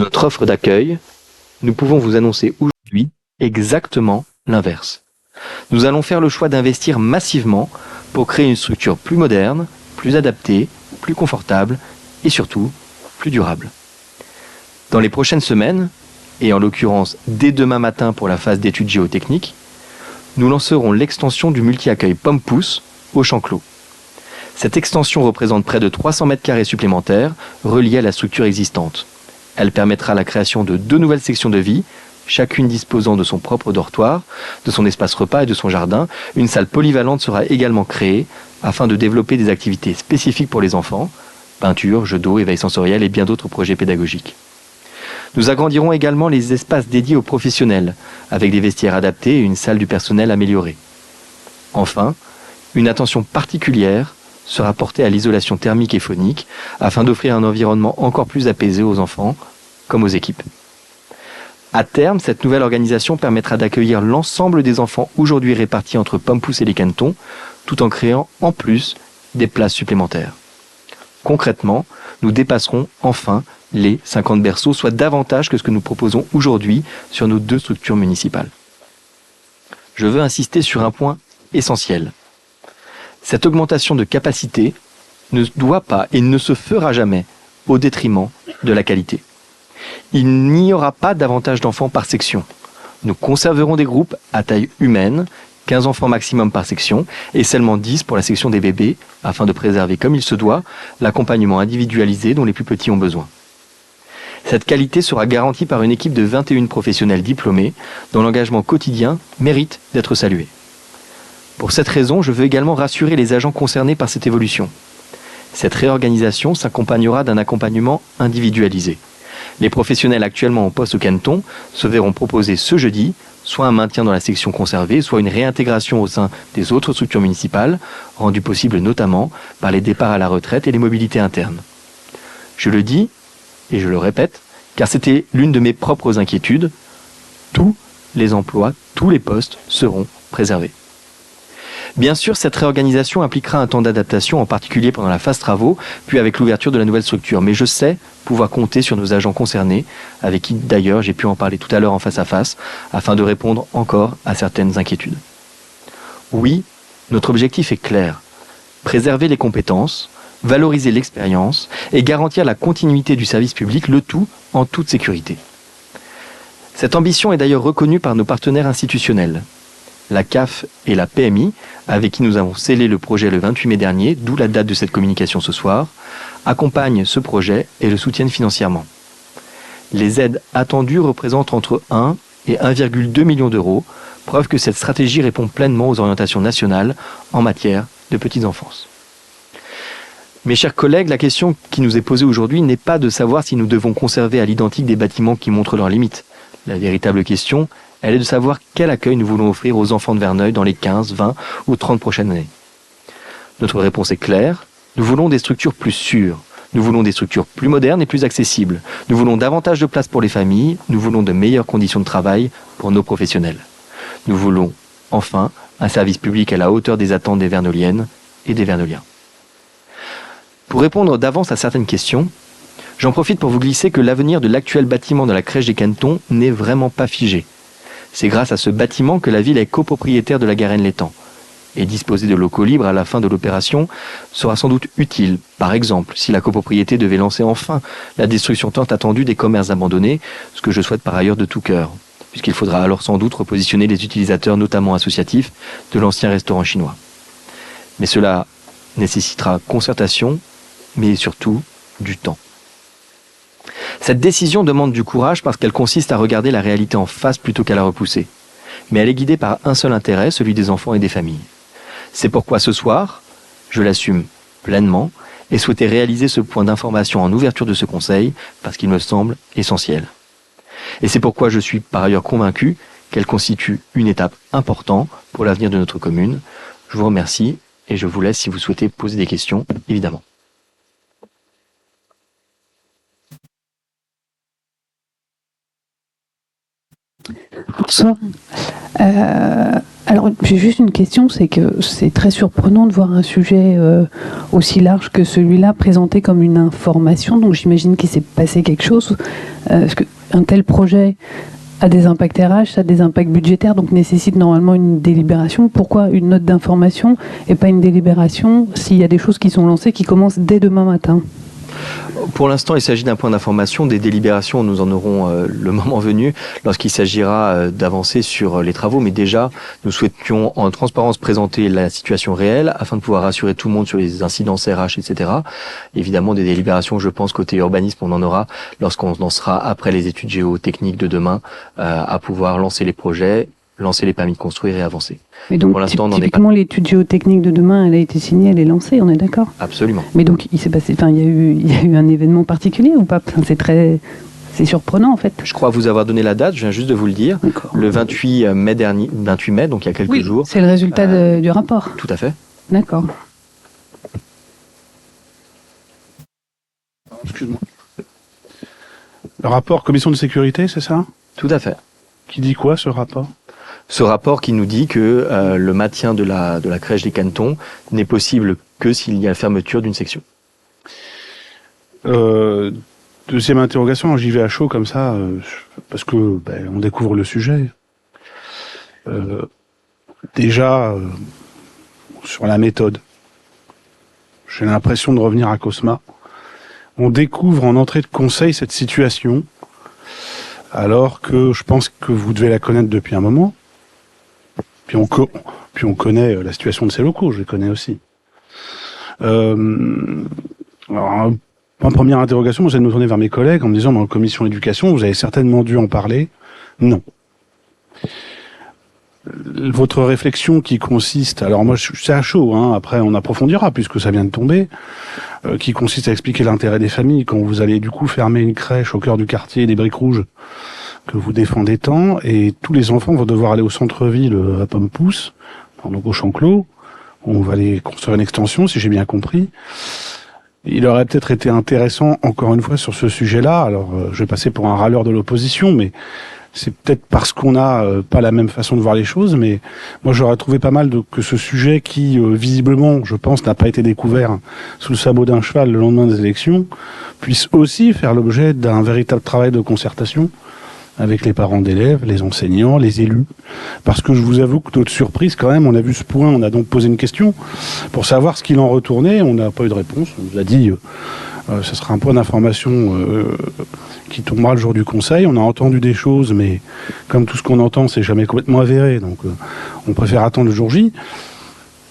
notre offre d'accueil, nous pouvons vous annoncer aujourd'hui exactement l'inverse. Nous allons faire le choix d'investir massivement pour créer une structure plus moderne, plus adaptée, plus confortable et surtout plus durable. Dans les prochaines semaines, et en l'occurrence dès demain matin pour la phase d'études géotechniques, nous lancerons l'extension du multi-accueil Pomme-Pousse au Champ Clos. Cette extension représente près de 300 mètres carrés supplémentaires reliés à la structure existante. Elle permettra la création de 2 nouvelles sections de vie, chacune disposant de son propre dortoir, de son espace repas et de son jardin. Une salle polyvalente sera également créée afin de développer des activités spécifiques pour les enfants, peinture, jeux d'eau, éveil sensoriel et bien d'autres projets pédagogiques. Nous agrandirons également les espaces dédiés aux professionnels, avec des vestiaires adaptés et une salle du personnel améliorée. Enfin, une attention particulière sera portée à l'isolation thermique et phonique, afin d'offrir un environnement encore plus apaisé aux enfants, comme aux équipes. À terme, cette nouvelle organisation permettra d'accueillir l'ensemble des enfants aujourd'hui répartis entre Pomme-Pousse et les Cannetons, tout en créant en plus des places supplémentaires. Concrètement, nous dépasserons enfin les 50 berceaux, soit davantage que ce que nous proposons aujourd'hui sur nos 2 structures municipales. Je veux insister sur un point essentiel. Cette augmentation de capacité ne doit pas et ne se fera jamais au détriment de la qualité. Il n'y aura pas davantage d'enfants par section. Nous conserverons des groupes à taille humaine, 15 enfants maximum par section, et seulement 10 pour la section des bébés, afin de préserver comme il se doit l'accompagnement individualisé dont les plus petits ont besoin. Cette qualité sera garantie par une équipe de 21 professionnels diplômés, dont l'engagement quotidien mérite d'être salué. Pour cette raison, je veux également rassurer les agents concernés par cette évolution. Cette réorganisation s'accompagnera d'un accompagnement individualisé. Les professionnels actuellement en poste au Canneton se verront proposer ce jeudi soit un maintien dans la section conservée, soit une réintégration au sein des autres structures municipales, rendue possible notamment par les départs à la retraite et les mobilités internes. Je le dis, et je le répète, car c'était l'une de mes propres inquiétudes, tous les emplois, tous les postes seront préservés. Bien sûr, cette réorganisation impliquera un temps d'adaptation, en particulier pendant la phase travaux, puis avec l'ouverture de la nouvelle structure. Mais je sais pouvoir compter sur nos agents concernés, avec qui d'ailleurs j'ai pu en parler tout à l'heure en face à face, afin de répondre encore à certaines inquiétudes. Oui, notre objectif est clair. Préserver les compétences, valoriser l'expérience et garantir la continuité du service public, le tout en toute sécurité. Cette ambition est d'ailleurs reconnue par nos partenaires institutionnels. La CAF et la PMI, avec qui nous avons scellé le projet le 28 mai dernier, d'où la date de cette communication ce soir, accompagnent ce projet et le soutiennent financièrement. Les aides attendues représentent entre 1 et 1,2 million d'euros, preuve que cette stratégie répond pleinement aux orientations nationales en matière de petite enfance. Mes chers collègues, la question qui nous est posée aujourd'hui n'est pas de savoir si nous devons conserver à l'identique des bâtiments qui montrent leurs limites. La véritable question, elle est de savoir quel accueil nous voulons offrir aux enfants de Verneuil dans les 15, 20 ou 30 prochaines années. Notre réponse est claire, nous voulons des structures plus sûres, nous voulons des structures plus modernes et plus accessibles, nous voulons davantage de place pour les familles, nous voulons de meilleures conditions de travail pour nos professionnels. Nous voulons, enfin, un service public à la hauteur des attentes des Verneuiliennes et des Verneuiliens. Pour répondre d'avance à certaines questions, j'en profite pour vous glisser que l'avenir de l'actuel bâtiment de la crèche des Cannetons n'est vraiment pas figé. C'est grâce à ce bâtiment que la ville est copropriétaire de la Garenne-l'Étang. Et disposer de locaux libres à la fin de l'opération sera sans doute utile, par exemple, si la copropriété devait lancer enfin la destruction tant attendue des commerces abandonnés, ce que je souhaite par ailleurs de tout cœur, puisqu'il faudra alors sans doute repositionner les utilisateurs, notamment associatifs, de l'ancien restaurant chinois. Mais cela nécessitera concertation, mais surtout du temps. Cette décision demande du courage parce qu'elle consiste à regarder la réalité en face plutôt qu'à la repousser. Mais elle est guidée par un seul intérêt, celui des enfants et des familles. C'est pourquoi ce soir, je l'assume pleinement et souhaitais réaliser ce point d'information en ouverture de ce conseil parce qu'il me semble essentiel. Et c'est pourquoi je suis par ailleurs convaincu qu'elle constitue une étape importante pour l'avenir de notre commune. Je vous remercie et je vous laisse si vous souhaitez poser des questions, évidemment. Bonsoir. Alors, j'ai juste une question, c'est que c'est très surprenant de voir un sujet aussi large que celui-là présenté comme une information. Donc, j'imagine qu'il s'est passé quelque chose. Parce qu'un tel projet a des impacts RH, ça a des impacts budgétaires, donc nécessite normalement une délibération. Pourquoi une note d'information et pas une délibération s'il y a des choses qui sont lancées qui commencent dès demain matin ? Pour l'instant, il s'agit d'un point d'information. Des délibérations, nous en aurons le moment venu lorsqu'il s'agira d'avancer sur les travaux. Mais déjà, nous souhaitions en transparence présenter la situation réelle afin de pouvoir rassurer tout le monde sur les incidences RH, etc. Évidemment, des délibérations, je pense, côté urbanisme, on en aura lorsqu'on en sera après les études géotechniques de demain à pouvoir lancer les projets, lancer les permis de construire et avancer. Mais donc, pour l'instant, on n'en est pas. Typiquement, l'étude géotechnique de demain, elle a été signée, elle est lancée, on est d'accord ? Absolument. Mais donc, il s'est passé, il y a eu un événement particulier ou pas ? C'est surprenant en fait. Je crois vous avoir donné la date, je viens juste de vous le dire. D'accord. Le 28 mai dernier, 28 mai, donc il y a quelques jours. C'est le résultat du rapport. Tout à fait. D'accord. Excuse-moi. Le rapport commission de sécurité, c'est ça ? Tout à fait. Qui dit quoi, ce rapport ? Ce rapport qui nous dit que le maintien de la crèche des Cantons n'est possible que s'il y a fermeture d'une section. Deuxième interrogation, j'y vais à chaud comme ça, parce que on découvre le sujet. Déjà, sur la méthode, j'ai l'impression de revenir à Cosma. On découvre en entrée de conseil cette situation, alors que je pense que vous devez la connaître depuis un moment. Puis on connaît la situation de ces locaux, je les connais aussi. Alors, en première interrogation, j'allais me tourner vers mes collègues en me disant, dans la commission éducation, vous avez certainement dû en parler. Non. Votre réflexion qui consiste, alors moi c'est à chaud, hein, après on approfondira puisque ça vient de tomber, qui consiste à expliquer l'intérêt des familles quand vous allez du coup fermer une crèche au cœur du quartier des Briques Rouges que vous défendez tant, et tous les enfants vont devoir aller au centre-ville à Pomme-Pousse, donc au Champ-Clos, on va aller construire une extension si j'ai bien compris. Il aurait peut-être été intéressant, encore une fois, sur ce sujet-là, alors je vais passer pour un râleur de l'opposition, mais c'est peut-être parce qu'on n'a pas la même façon de voir les choses, mais moi j'aurais trouvé pas mal que ce sujet qui, visiblement, je pense, n'a pas été découvert sous le sabot d'un cheval le lendemain des élections, puisse aussi faire l'objet d'un véritable travail de concertation avec les parents d'élèves, les enseignants, les élus. Parce que je vous avoue que notre surprise, quand même, on a vu ce point, on a donc posé une question pour savoir ce qu'il en retournait, on n'a pas eu de réponse, on nous a dit... ce sera un point d'information qui tombera le jour du conseil. On a entendu des choses, mais comme tout ce qu'on entend, c'est jamais complètement avéré. Donc, on préfère attendre le jour J.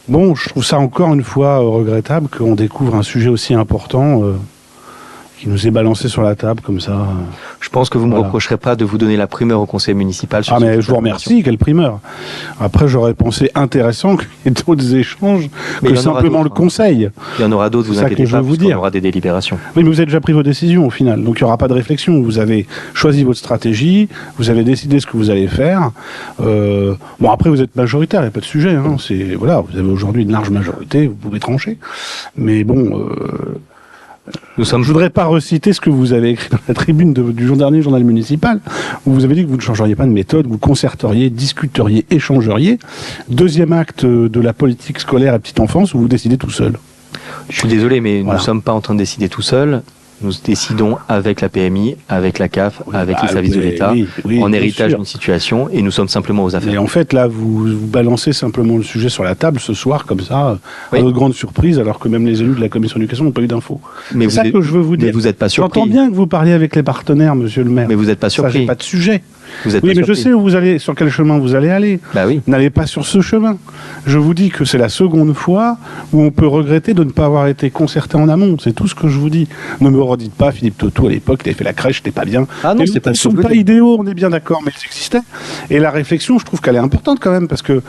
Bon, je trouve ça encore une fois regrettable qu'on découvre un sujet aussi important qui nous est balancé sur la table comme ça. Je pense que vous ne me reprocherez pas de vous donner la primeur au conseil municipal. Sur mais je vous remercie, quelle primeur. Après, j'aurais pensé intéressant qu'il y ait d'autres échanges que simplement le conseil. Il y en aura d'autres, vous inquiétez pas, parce qu'on aura des délibérations. Oui, mais vous avez déjà pris vos décisions au final, donc il n'y aura pas de réflexion. Vous avez choisi votre stratégie, vous avez décidé ce que vous allez faire. Bon, après, vous êtes majoritaire, il n'y a pas de sujet. Hein. Voilà, vous avez aujourd'hui une large majorité, vous pouvez trancher. Mais bon... Je ne voudrais pas reciter ce que vous avez écrit dans la tribune du dernier journal municipal, où vous avez dit que vous ne changeriez pas de méthode, vous concerteriez, discuteriez, échangeriez. Deuxième acte de la politique scolaire à petite enfance, où vous décidez tout seul. Je suis désolé, mais nous ne sommes pas en train de décider tout seul. Nous décidons avec la PMI, avec la CAF, avec les services de l'État, en héritage d'une situation, et nous sommes simplement aux affaires. Et en fait, là, vous balancez simplement le sujet sur la table ce soir, comme ça, à notre grande surprise, alors que même les élus de la commission d'éducation n'ont pas eu d'infos. C'est ça que je veux vous dire. Mais vous n'êtes pas surpris. J'entends bien que vous parliez avec les partenaires, monsieur le maire. Mais vous n'êtes pas surpris. Ça, j'ai pas de sujet. Vous êtes oui, mais je sais où vous allez, sur quel chemin vous allez aller. Bah oui. N'allez pas sur ce chemin. Je vous dis que c'est la seconde fois où on peut regretter de ne pas avoir été concerté en amont. C'est tout ce que je vous dis. Ne me redites pas, Philippe Tautou, à l'époque, il avait fait la crèche, c'était pas bien. Ah non, c'est pas. Ils sont pas idéaux, on est bien d'accord, mais ils existaient. Et la réflexion, je trouve qu'elle est importante quand même, parce que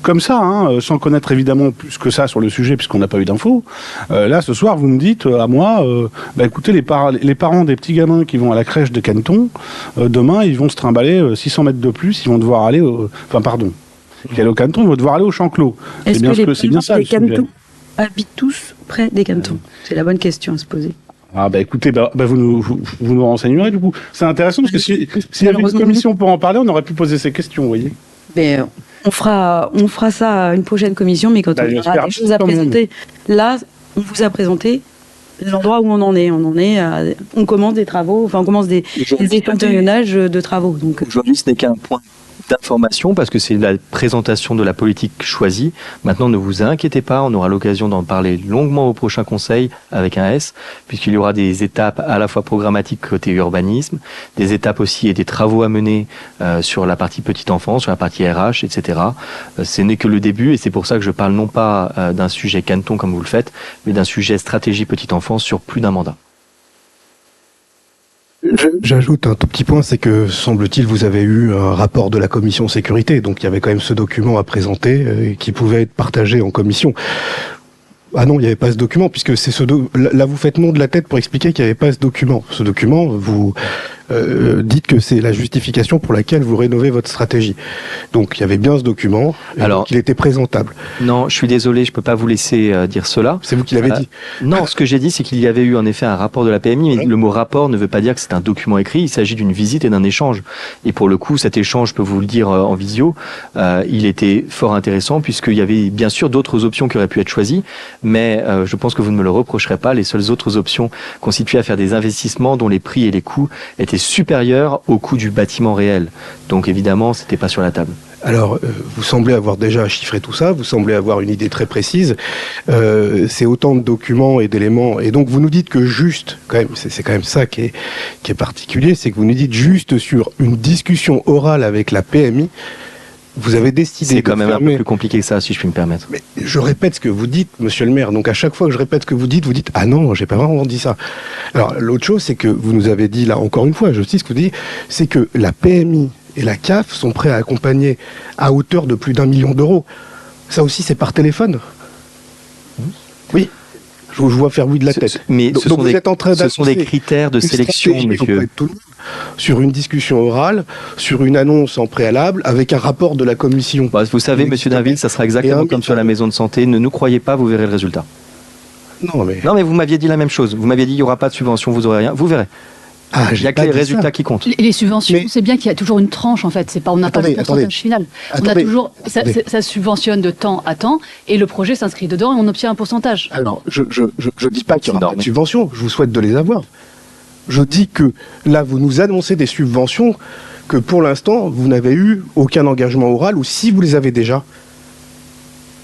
comme ça, hein, sans connaître évidemment plus que ça sur le sujet, puisqu'on n'a pas eu d'infos. Là, ce soir, vous me dites à moi, écoutez, les parents des petits gamins qui vont à la crèche de Canton, demain, ils vont se trimballer 600 mètres de plus, ils vont devoir aller qui allent au Canton, ils vont devoir aller au Champ-Clos. C'est bien ça. Les Cantons habitent tous près des Cantons. C'est la bonne question à se poser. Ah écoutez, vous nous renseignerez du coup. C'est intéressant parce que s'il y avait une commission pour en parler, on aurait pu poser ces questions, vous voyez. Mais On fera ça à une prochaine commission, mais quand on aura des choses à présenter, là, on vous a présenté l'endroit où on en est. On commence des travaux, on commence des échantillonnages de travaux. Donc aujourd'hui, ce n'est qu'un point d'information parce que c'est la présentation de la politique choisie. Maintenant, ne vous inquiétez pas, on aura l'occasion d'en parler longuement au prochain conseil avec un S, puisqu'il y aura des étapes à la fois programmatiques côté urbanisme, des étapes aussi et des travaux à mener sur la partie petite enfance, sur la partie RH, etc. Ce n'est que le début et c'est pour ça que je parle non pas d'un sujet caneton comme vous le faites, mais d'un sujet stratégie petite enfance sur plus d'un mandat. J'ajoute un tout petit point, c'est que, semble-t-il, vous avez eu un rapport de la commission sécurité, donc il y avait quand même ce document à présenter qui pouvait être partagé en commission. Ah non, il n'y avait pas ce document, puisque c'est là vous faites nom de la tête pour expliquer qu'il n'y avait pas ce document. Ce document, vous dites que c'est la justification pour laquelle vous rénovez votre stratégie. Donc il y avait bien ce document, alors qu'il était présentable. Non, je suis désolé, je peux pas vous laisser dire cela. C'est vous qui l'avez dit. Non, ce que j'ai dit, c'est qu'il y avait eu en effet un rapport de la PMI, mais le mot rapport ne veut pas dire que c'est un document écrit, il s'agit d'une visite et d'un échange. Et pour le coup, cet échange, je peux vous le dire en visio, il était fort intéressant, puisqu'il y avait bien sûr d'autres options qui auraient pu être choisies, mais je pense que vous ne me le reprocherez pas, les seules autres options constituaient à faire des investissements dont les prix et les coûts étaient supérieurs au coût du bâtiment réel. Donc évidemment, c'était pas sur la table. Alors, vous semblez avoir déjà chiffré tout ça, vous semblez avoir une idée très précise. C'est autant de documents et d'éléments. Et donc, vous nous dites que juste, quand même, c'est quand même ça qui est particulier, c'est que vous nous dites juste sur une discussion orale avec la PMI, vous avez décidé. C'est quand même un peu plus compliqué que ça, si je puis me permettre. Mais je répète ce que vous dites, monsieur le maire. Donc à chaque fois que je répète ce que vous dites ah non, j'ai pas vraiment dit ça. Alors l'autre chose, c'est que vous nous avez dit là encore une fois, je sais ce que vous dites, c'est que la PMI et la CAF sont prêts à accompagner à hauteur de plus d'1 million d'euros. Ça aussi, c'est par téléphone. Oui. Je vous vois faire oui de la tête. Mais donc, ce sont des critères de sélection, monsieur. Sur une discussion orale, sur une annonce en préalable, avec un rapport de la commission. Bah, vous savez, monsieur Dainville, ça sera exactement comme sur la maison de santé. Ne nous croyez pas, vous verrez le résultat. Non, mais vous m'aviez dit la même chose. Vous m'aviez dit il n'y aura pas de subvention, vous n'aurez rien. Vous verrez. Il n'y a que les résultats qui comptent. Les subventions, c'est bien qu'il y a toujours une tranche en fait. C'est pas, on n'a pas le pourcentage final. On a toujours, ça subventionne de temps à temps et le projet s'inscrit dedans et on obtient un pourcentage. Alors, je dis pas qu'il y aura pas de subventions. Je vous souhaite de les avoir. Je dis que là, vous nous annoncez des subventions que pour l'instant, vous n'avez eu aucun engagement oral, ou si vous les avez déjà,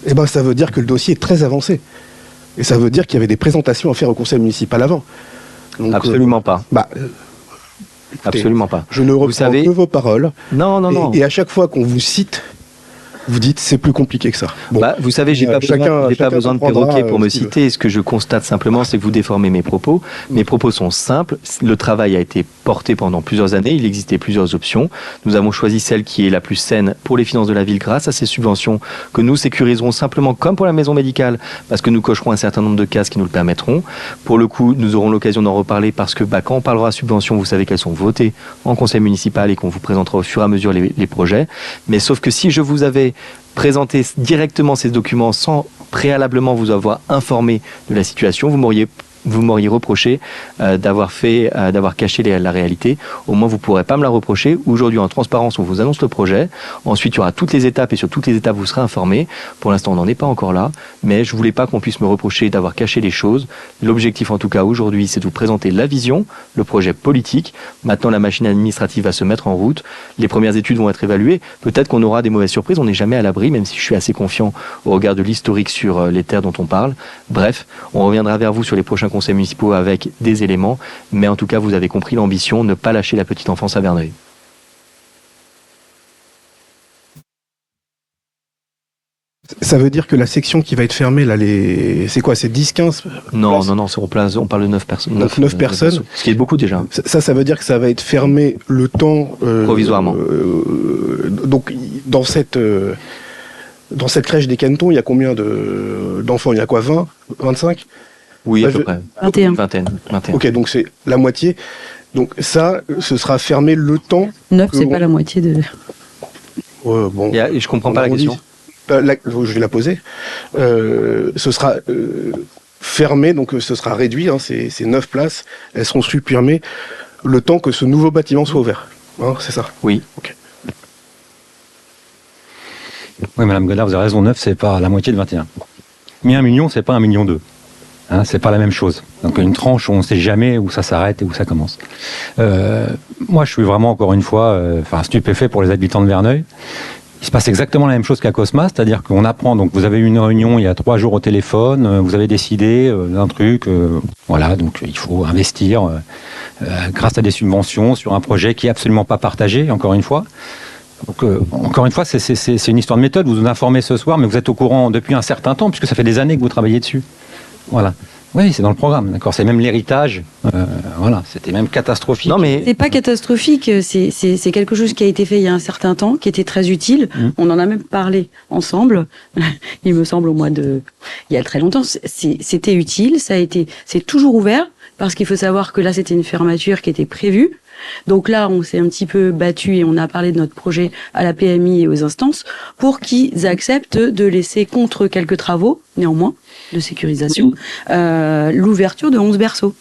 eh ben, ça veut dire que le dossier est très avancé. Et ça veut dire qu'il y avait des présentations à faire au conseil municipal avant. Donc, absolument pas. Écoutez, absolument pas. Je ne reprends que vos paroles. Non. Et à chaque fois qu'on vous cite, vous dites c'est plus compliqué que ça. Bon, vous savez, j'ai pas besoin de perroquet pour me citer. Ce que je constate simplement, c'est que vous déformez mes propos. Mes propos sont simples. Le travail a été porté pendant plusieurs années. Il existait plusieurs options. Nous avons choisi celle qui est la plus saine pour les finances de la ville grâce à ces subventions que nous sécuriserons simplement comme pour la maison médicale parce que nous cocherons un certain nombre de cases qui nous le permettront. Pour le coup, nous aurons l'occasion d'en reparler parce que quand on parlera subventions, vous savez qu'elles sont votées en conseil municipal et qu'on vous présentera au fur et à mesure les projets. Mais sauf que si je vous avais présenter directement ces documents sans préalablement vous avoir informé de la situation, vous m'auriez reproché d'avoir caché la réalité. Au moins, vous ne pourrez pas me la reprocher. Aujourd'hui, en transparence, on vous annonce le projet. Ensuite, il y aura toutes les étapes et sur toutes les étapes, vous serez informé. Pour l'instant, on n'en est pas encore là. Mais je ne voulais pas qu'on puisse me reprocher d'avoir caché les choses. L'objectif, en tout cas, aujourd'hui, c'est de vous présenter la vision, le projet politique. Maintenant, la machine administrative va se mettre en route. Les premières études vont être évaluées. Peut-être qu'on aura des mauvaises surprises. On n'est jamais à l'abri, même si je suis assez confiant au regard de l'historique sur les terres dont on parle. Bref, on reviendra vers vous sur les prochains conseils municipaux avec des éléments, mais en tout cas vous avez compris l'ambition, ne pas lâcher la petite enfance à Verneuil. Ça veut dire que la section qui va être fermée, là, c'est quoi, c'est 10, 15 Non, on parle de 9 personnes. 9 personnes. Ce qui est beaucoup déjà. Ça veut dire que ça va être fermé le temps... provisoirement. Donc, dans cette crèche des cantons, il y a combien d'enfants? Il y a quoi, 20, 25? Oui, à peu près. 21. 21. Ok, donc c'est la moitié. Donc ça, ce sera fermé le temps... 9, c'est pas la moitié de... bon, et je comprends pas la question. Je vais la poser. Ce sera fermé, donc ce sera réduit, ces 9 places, elles seront supprimées le temps que ce nouveau bâtiment soit ouvert. Hein, c'est ça? Oui. Ok. Oui, Madame Godard, vous avez raison, 9, c'est pas la moitié de 21. Mais 1 million, c'est pas 1,2 million. Hein, c'est pas la même chose. Donc une tranche, on ne sait jamais où ça s'arrête et où ça commence. Moi, je suis vraiment, encore une fois, stupéfait pour les habitants de Verneuil. Il se passe exactement la même chose qu'à Cosma, c'est-à-dire qu'on apprend, donc vous avez eu une réunion il y a 3 jours au téléphone, vous avez décidé d'un truc, voilà, donc il faut investir grâce à des subventions sur un projet qui est absolument pas partagé, encore une fois. Donc, encore une fois, c'est une histoire de méthode. Vous nous informez ce soir, mais vous êtes au courant depuis un certain temps, puisque ça fait des années que vous travaillez dessus. Voilà. Oui, c'est dans le programme, d'accord. C'est même l'héritage. Voilà, c'était même catastrophique. Non, mais c'est pas catastrophique. C'est quelque chose qui a été fait il y a un certain temps, qui était très utile. On en a même parlé ensemble. Il me semble il y a très longtemps. C'était utile. C'est toujours ouvert parce qu'il faut savoir que là, c'était une fermeture qui était prévue. Donc là, on s'est un petit peu battu et on a parlé de notre projet à la PMI et aux instances pour qu'ils acceptent de laisser, contre quelques travaux, néanmoins, de sécurisation, l'ouverture de 11 berceaux.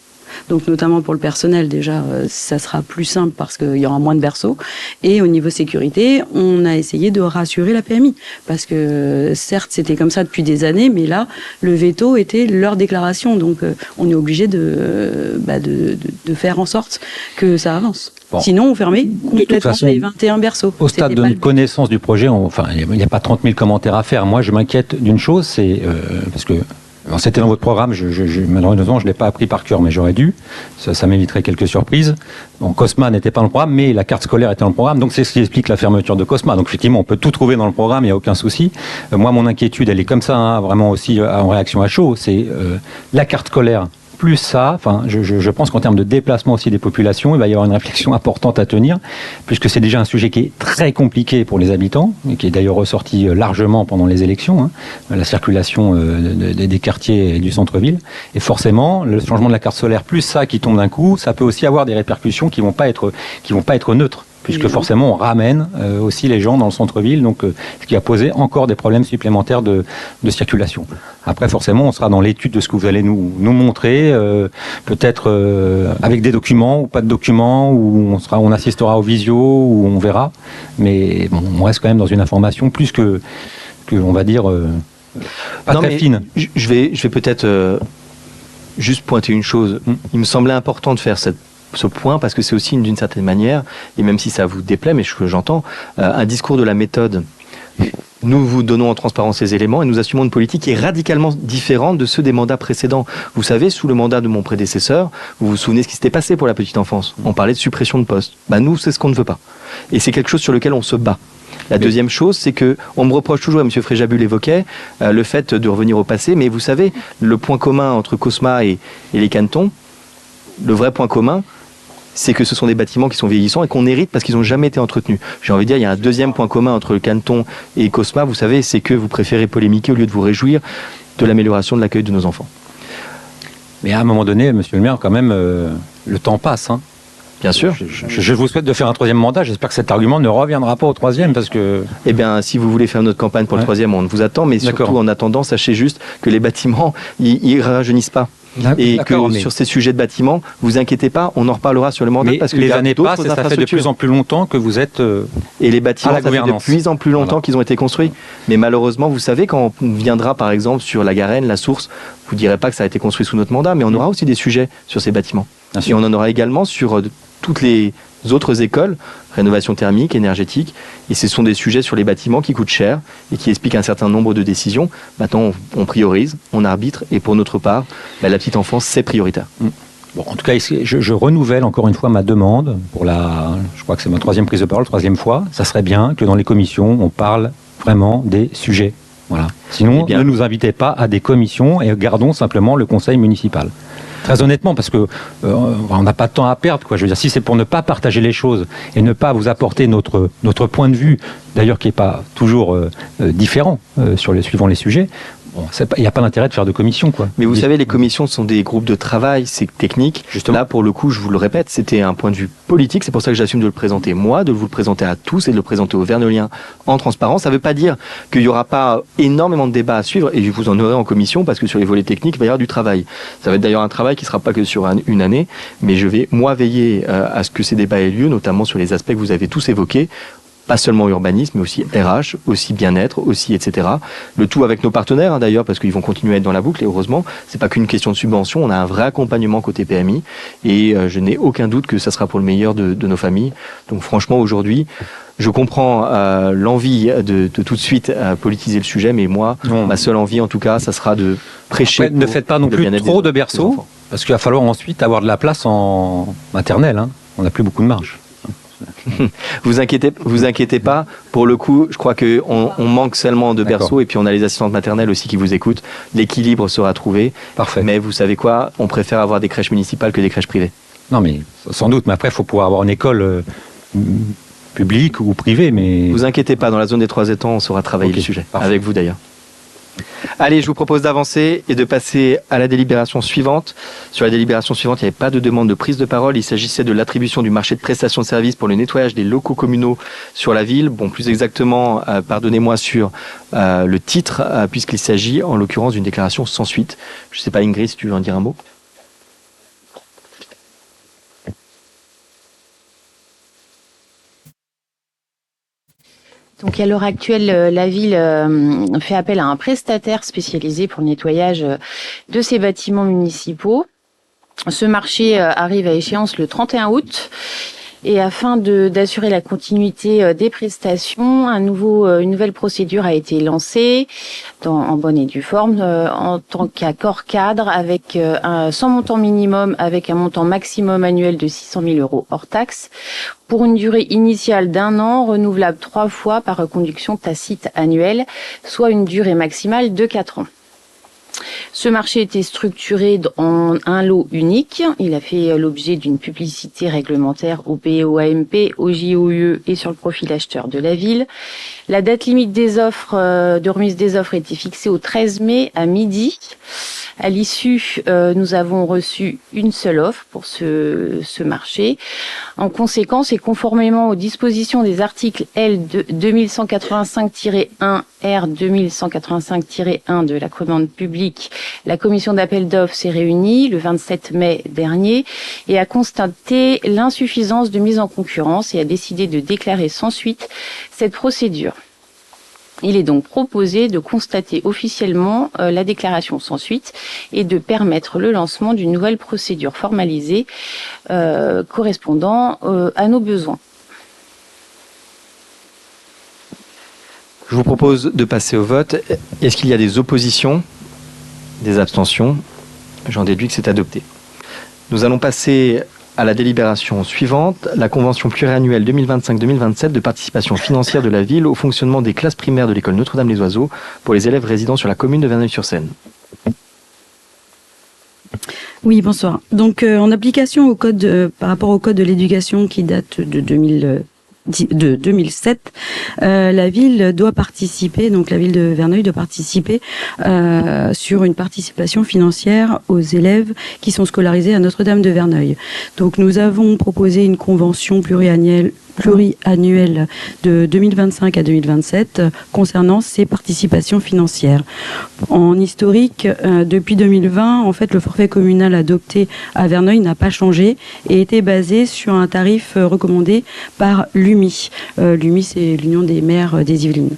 Donc notamment pour le personnel, déjà, ça sera plus simple parce qu'il y aura moins de berceaux. Et au niveau sécurité, on a essayé de rassurer la PMI. Parce que certes, c'était comme ça depuis des années, mais là, le veto était leur déclaration. Donc on est obligé de faire en sorte que ça avance. Bon. Sinon, on fermait complètement les 21 berceaux. Au stade de notre connaissance du projet, il n'y a pas 30 000 commentaires à faire. Moi, je m'inquiète d'une chose, c'est parce que c'était dans votre programme, malheureusement, je ne l'ai pas appris par cœur, mais j'aurais dû. Ça m'éviterait quelques surprises. Bon, Cosma n'était pas dans le programme, mais la carte scolaire était dans le programme, donc c'est ce qui explique la fermeture de Cosma. Donc effectivement, on peut tout trouver dans le programme, il n'y a aucun souci. Moi, mon inquiétude, elle est comme ça, hein, vraiment aussi en réaction à chaud, c'est la carte scolaire. Plus ça, je pense qu'en termes de déplacement aussi des populations, il va y avoir une réflexion importante à tenir, puisque c'est déjà un sujet qui est très compliqué pour les habitants, et qui est d'ailleurs ressorti largement pendant les élections, hein, la circulation des quartiers et du centre-ville. Et forcément, le changement de la carte scolaire, plus ça qui tombe d'un coup, ça peut aussi avoir des répercussions qui vont pas être neutres. Puisque forcément on ramène aussi les gens dans le centre-ville, donc ce qui a posé encore des problèmes supplémentaires de circulation. Après forcément on sera dans l'étude de ce que vous allez nous montrer, peut-être avec des documents ou pas de documents, ou on assistera aux visios, ou on verra, mais bon, on reste quand même dans une information plus que on va dire pas très fine. Je vais peut-être juste pointer une chose. Il me semblait important de faire ce point, parce que c'est aussi d'une certaine manière, et même si ça vous déplaît, mais j'entends, un discours de la méthode. Nous vous donnons en transparence ces éléments et nous assumons une politique qui est radicalement différente de ceux des mandats précédents. Vous savez, sous le mandat de mon prédécesseur, vous vous souvenez ce qui s'était passé pour la petite enfance. On parlait de suppression de postes. Nous, c'est ce qu'on ne veut pas. Et c'est quelque chose sur lequel on se bat. La deuxième chose, c'est que on me reproche toujours, et M. Fréjabul l'évoquait, le fait de revenir au passé, mais vous savez, le point commun entre Cosma et les cantons, le vrai point commun, c'est que ce sont des bâtiments qui sont vieillissants et qu'on hérite parce qu'ils n'ont jamais été entretenus. J'ai envie de dire, il y a un deuxième point commun entre le canton et Cosma, vous savez, c'est que vous préférez polémiquer au lieu de vous réjouir de l'amélioration de l'accueil de nos enfants. Mais à un moment donné, monsieur le maire, quand même, le temps passe. Hein. Bien sûr. Je vous souhaite de faire un 3e mandat. J'espère que cet argument ne reviendra pas au 3e parce que... Eh bien, si vous voulez faire notre campagne pour le 3e, on vous attend. Mais surtout, en attendant, sachez juste que les bâtiments, ils ne rajeunissent pas. Et que sur ces sujets de bâtiments, vous inquiétez pas, on en reparlera sur le mandat. Parce que les années passent et ça fait de plus en plus longtemps que vous êtes et les bâtiments, ça fait de plus en plus longtemps qu'ils ont été construits. Mais malheureusement, vous savez, quand on viendra par exemple sur la Garenne, la Source, vous ne direz pas que ça a été construit sous notre mandat, mais on aura aussi des sujets sur ces bâtiments. Et on en aura également sur toutes les autres écoles, rénovation thermique, énergétique, et ce sont des sujets sur les bâtiments qui coûtent cher et qui expliquent un certain nombre de décisions. Maintenant, on priorise, on arbitre, et pour notre part, la petite enfance, c'est prioritaire. Bon, en tout cas, je renouvelle encore une fois ma demande pour je crois que c'est ma 3e prise de parole, 3e fois. Ça serait bien que dans les commissions, on parle vraiment des sujets. Voilà. Sinon, ne nous invitez pas à des commissions et gardons simplement le conseil municipal. Très honnêtement, parce que on n'a pas de temps à perdre, quoi. Je veux dire, si c'est pour ne pas partager les choses et ne pas vous apporter notre point de vue, d'ailleurs qui n'est pas toujours différent suivant les sujets, bon, il n'y a pas d'intérêt de faire de commission, quoi. Mais vous savez, les commissions sont des groupes de travail, c'est technique. Justement. Là, pour le coup, je vous le répète, c'était un point de vue politique. C'est pour ça que j'assume de le présenter moi, de vous le présenter à tous et de le présenter aux Verneuiliens en transparence. Ça ne veut pas dire qu'il n'y aura pas énormément de débats à suivre, et vous en aurez en commission, parce que sur les volets techniques, il va y avoir du travail. Ça va être d'ailleurs un travail qui ne sera pas que sur une année, mais je vais, moi, veiller à ce que ces débats aient lieu, notamment sur les aspects que vous avez tous évoqués. pas seulement urbanisme, mais aussi RH, aussi bien-être, aussi etc. Le tout avec nos partenaires d'ailleurs, parce qu'ils vont continuer à être dans la boucle, et heureusement, c'est pas qu'une question de subvention, on a un vrai accompagnement côté PMI, et je n'ai aucun doute que ça sera pour le meilleur de nos familles. Donc franchement, aujourd'hui, je comprends l'envie de tout de suite politiser le sujet, mais moi, ma seule envie, en tout cas, ça sera de prêcher. Ouais, ne faites pas non plus trop de berceaux, parce qu'il va falloir ensuite avoir de la place en maternelle. Hein. On n'a plus beaucoup de marge. Vous inquiétez pas. Pour le coup, je crois qu'on manque seulement de berceaux, et puis on a les assistantes maternelles aussi qui vous écoutent. L'équilibre sera trouvé. Parfait. Mais vous savez quoi ? On préfère avoir des crèches municipales que des crèches privées. Non, mais sans doute. Mais après, il faut pouvoir avoir une école publique ou privée. Mais vous inquiétez pas. Dans la zone des 3 étangs, on saura travailler le sujet. Parfait. Avec vous d'ailleurs. Allez, je vous propose d'avancer et de passer à la délibération suivante. Sur la délibération suivante, il n'y avait pas de demande de prise de parole. Il s'agissait de l'attribution du marché de prestation de services pour le nettoyage des locaux communaux sur la ville. Bon, plus exactement, pardonnez-moi sur le titre, puisqu'il s'agit en l'occurrence d'une déclaration sans suite. Je ne sais pas, Ingrid, si tu veux en dire un mot. Donc à l'heure actuelle, la ville fait appel à un prestataire spécialisé pour le nettoyage de ses bâtiments municipaux. Ce marché arrive à échéance le 31 août. Et afin d'assurer la continuité des prestations, une nouvelle procédure a été lancée en bonne et due forme en tant qu'accord cadre avec sans montant minimum, avec un montant maximum annuel de 600 000 € hors taxe, pour une durée initiale d'1 an, renouvelable 3 fois par reconduction tacite annuelle, soit une durée maximale de 4 ans. Ce marché était structuré en un lot unique. Il a fait l'objet d'une publicité réglementaire au POAMP, au JOUE et sur le profil acheteur de la ville. La date limite des offres, de remise des offres était fixée au 13 mai à midi. À l'issue, nous avons reçu une seule offre pour ce marché. En conséquence, et conformément aux dispositions des articles L 2185-1 R 2185-1 de la commande publique, la commission d'appel d'offres s'est réunie le 27 mai dernier et a constaté l'insuffisance de mise en concurrence et a décidé de déclarer sans suite cette procédure. Il est donc proposé de constater officiellement la déclaration sans suite et de permettre le lancement d'une nouvelle procédure formalisée correspondant à nos besoins. Je vous propose de passer au vote. Est-ce qu'il y a des oppositions ? Des abstentions ? J'en déduis que c'est adopté. Nous allons passer à la délibération suivante, la convention pluriannuelle 2025-2027 de participation financière de la ville au fonctionnement des classes primaires de l'école Notre-Dame-les-Oiseaux pour les élèves résidant sur la commune de Verneuil-sur-Seine. Oui, bonsoir. Donc, en application au code, par rapport au code de l'éducation qui date de 2007, la ville doit participer, donc la ville de Verneuil doit participer sur une participation financière aux élèves qui sont scolarisés à Notre-Dame de Verneuil. Donc nous avons proposé une convention pluriannuelle de 2025 à 2027 concernant ces participations financières. En historique, depuis 2020, en fait, le forfait communal adopté à Verneuil n'a pas changé et était basé sur un tarif recommandé par l'UMI. L'UMI, c'est l'Union des maires des Yvelines.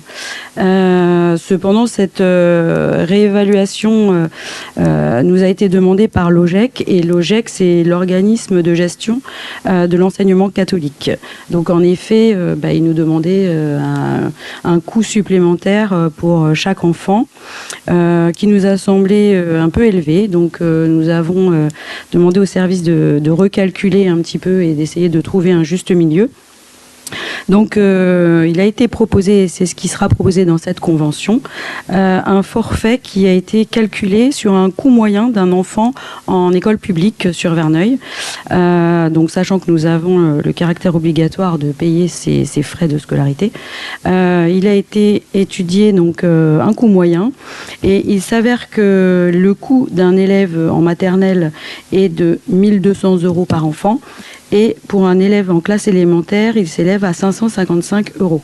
Cependant, cette réévaluation nous a été demandée par l'OGEC, et l'OGEC, c'est l'organisme de gestion de l'enseignement catholique. Donc, en effet, il nous demandait un coût supplémentaire pour chaque enfant qui nous a semblé un peu élevé. Donc, nous avons demandé au service de recalculer un petit peu et d'essayer de trouver un juste milieu. Donc, il a été proposé, c'est ce qui sera proposé dans cette convention, un forfait qui a été calculé sur un coût moyen d'un enfant en école publique sur Verneuil. Donc, sachant que nous avons le caractère obligatoire de payer ces frais de scolarité, il a été étudié donc un coût moyen, et il s'avère que le coût d'un élève en maternelle est de 1 200 € par enfant. Et pour un élève en classe élémentaire, il s'élève à 555 €.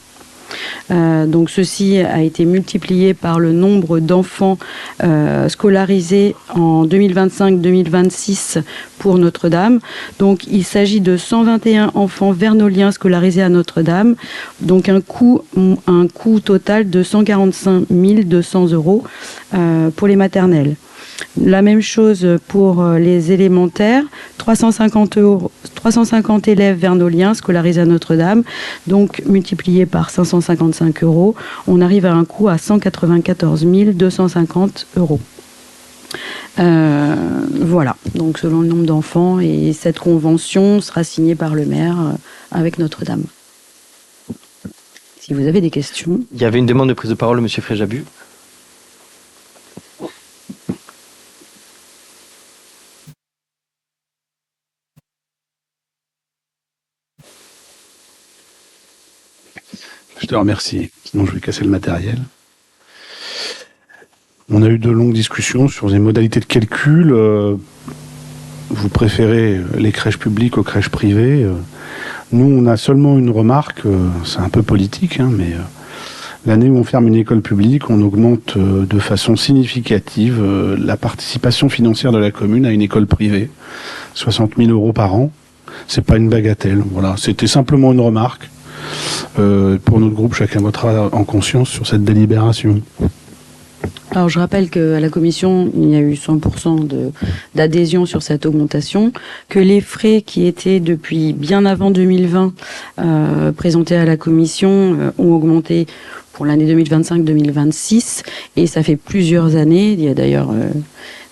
Donc ceci a été multiplié par le nombre d'enfants scolarisés en 2025-2026 pour Notre-Dame. Donc il s'agit de 121 enfants vernoliens scolarisés à Notre-Dame, donc un coût total de 145 200 € pour les maternelles. La même chose pour les élémentaires, 350 élèves vernoliens scolarisés à Notre-Dame, donc multiplié par 555 €, on arrive à un coût à 194 250 €. Voilà, donc selon le nombre d'enfants, et cette convention sera signée par le maire avec Notre-Dame. Si vous avez des questions. Il y avait une demande de prise de parole de M. Fréjabu. Je te remercie, sinon je vais casser le matériel. On a eu de longues discussions sur les modalités de calcul. Vous préférez les crèches publiques aux crèches privées. Nous, on a seulement une remarque, c'est un peu politique, hein, mais l'année où on ferme une école publique, on augmente de façon significative la participation financière de la commune à une école privée. 60 000 € par an. C'est pas une bagatelle. Voilà, c'était simplement une remarque. Pour notre groupe, chacun votera en conscience sur cette délibération. Alors je rappelle qu'à la commission, il y a eu 100% d'adhésion sur cette augmentation, que les frais qui étaient depuis bien avant 2020 présentés à la commission ont augmenté pour l'année 2025-2026, et ça fait plusieurs années. Il y a d'ailleurs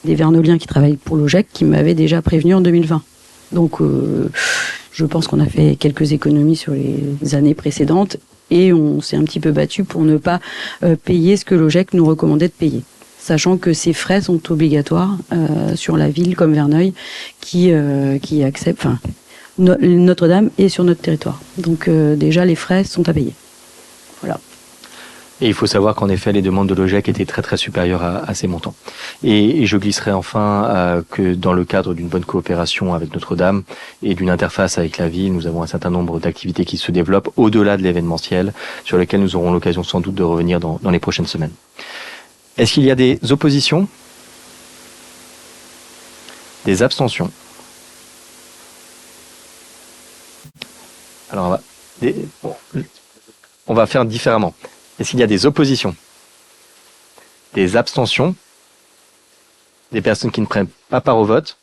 des vernoliens qui travaillent pour l'OGEC qui m'avaient déjà prévenu en 2020. Donc je pense qu'on a fait quelques économies sur les années précédentes, et on s'est un petit peu battu pour ne pas payer ce que l'OGEC nous recommandait de payer, sachant que ces frais sont obligatoires sur la ville comme Verneuil qui accepte, enfin Notre-Dame est sur notre territoire. Donc déjà les frais sont à payer. Voilà. Et il faut savoir qu'en effet, les demandes de l'OGEC étaient très très supérieures à ces montants. Et je glisserai enfin que dans le cadre d'une bonne coopération avec Notre-Dame et d'une interface avec la ville, nous avons un certain nombre d'activités qui se développent au-delà de l'événementiel, sur lesquelles nous aurons l'occasion sans doute de revenir dans les prochaines semaines. Est-ce qu'il y a des oppositions? Des abstentions? Alors on va faire différemment. Est-ce qu'il y a des oppositions? Des abstentions? Des personnes qui ne prennent pas part au vote?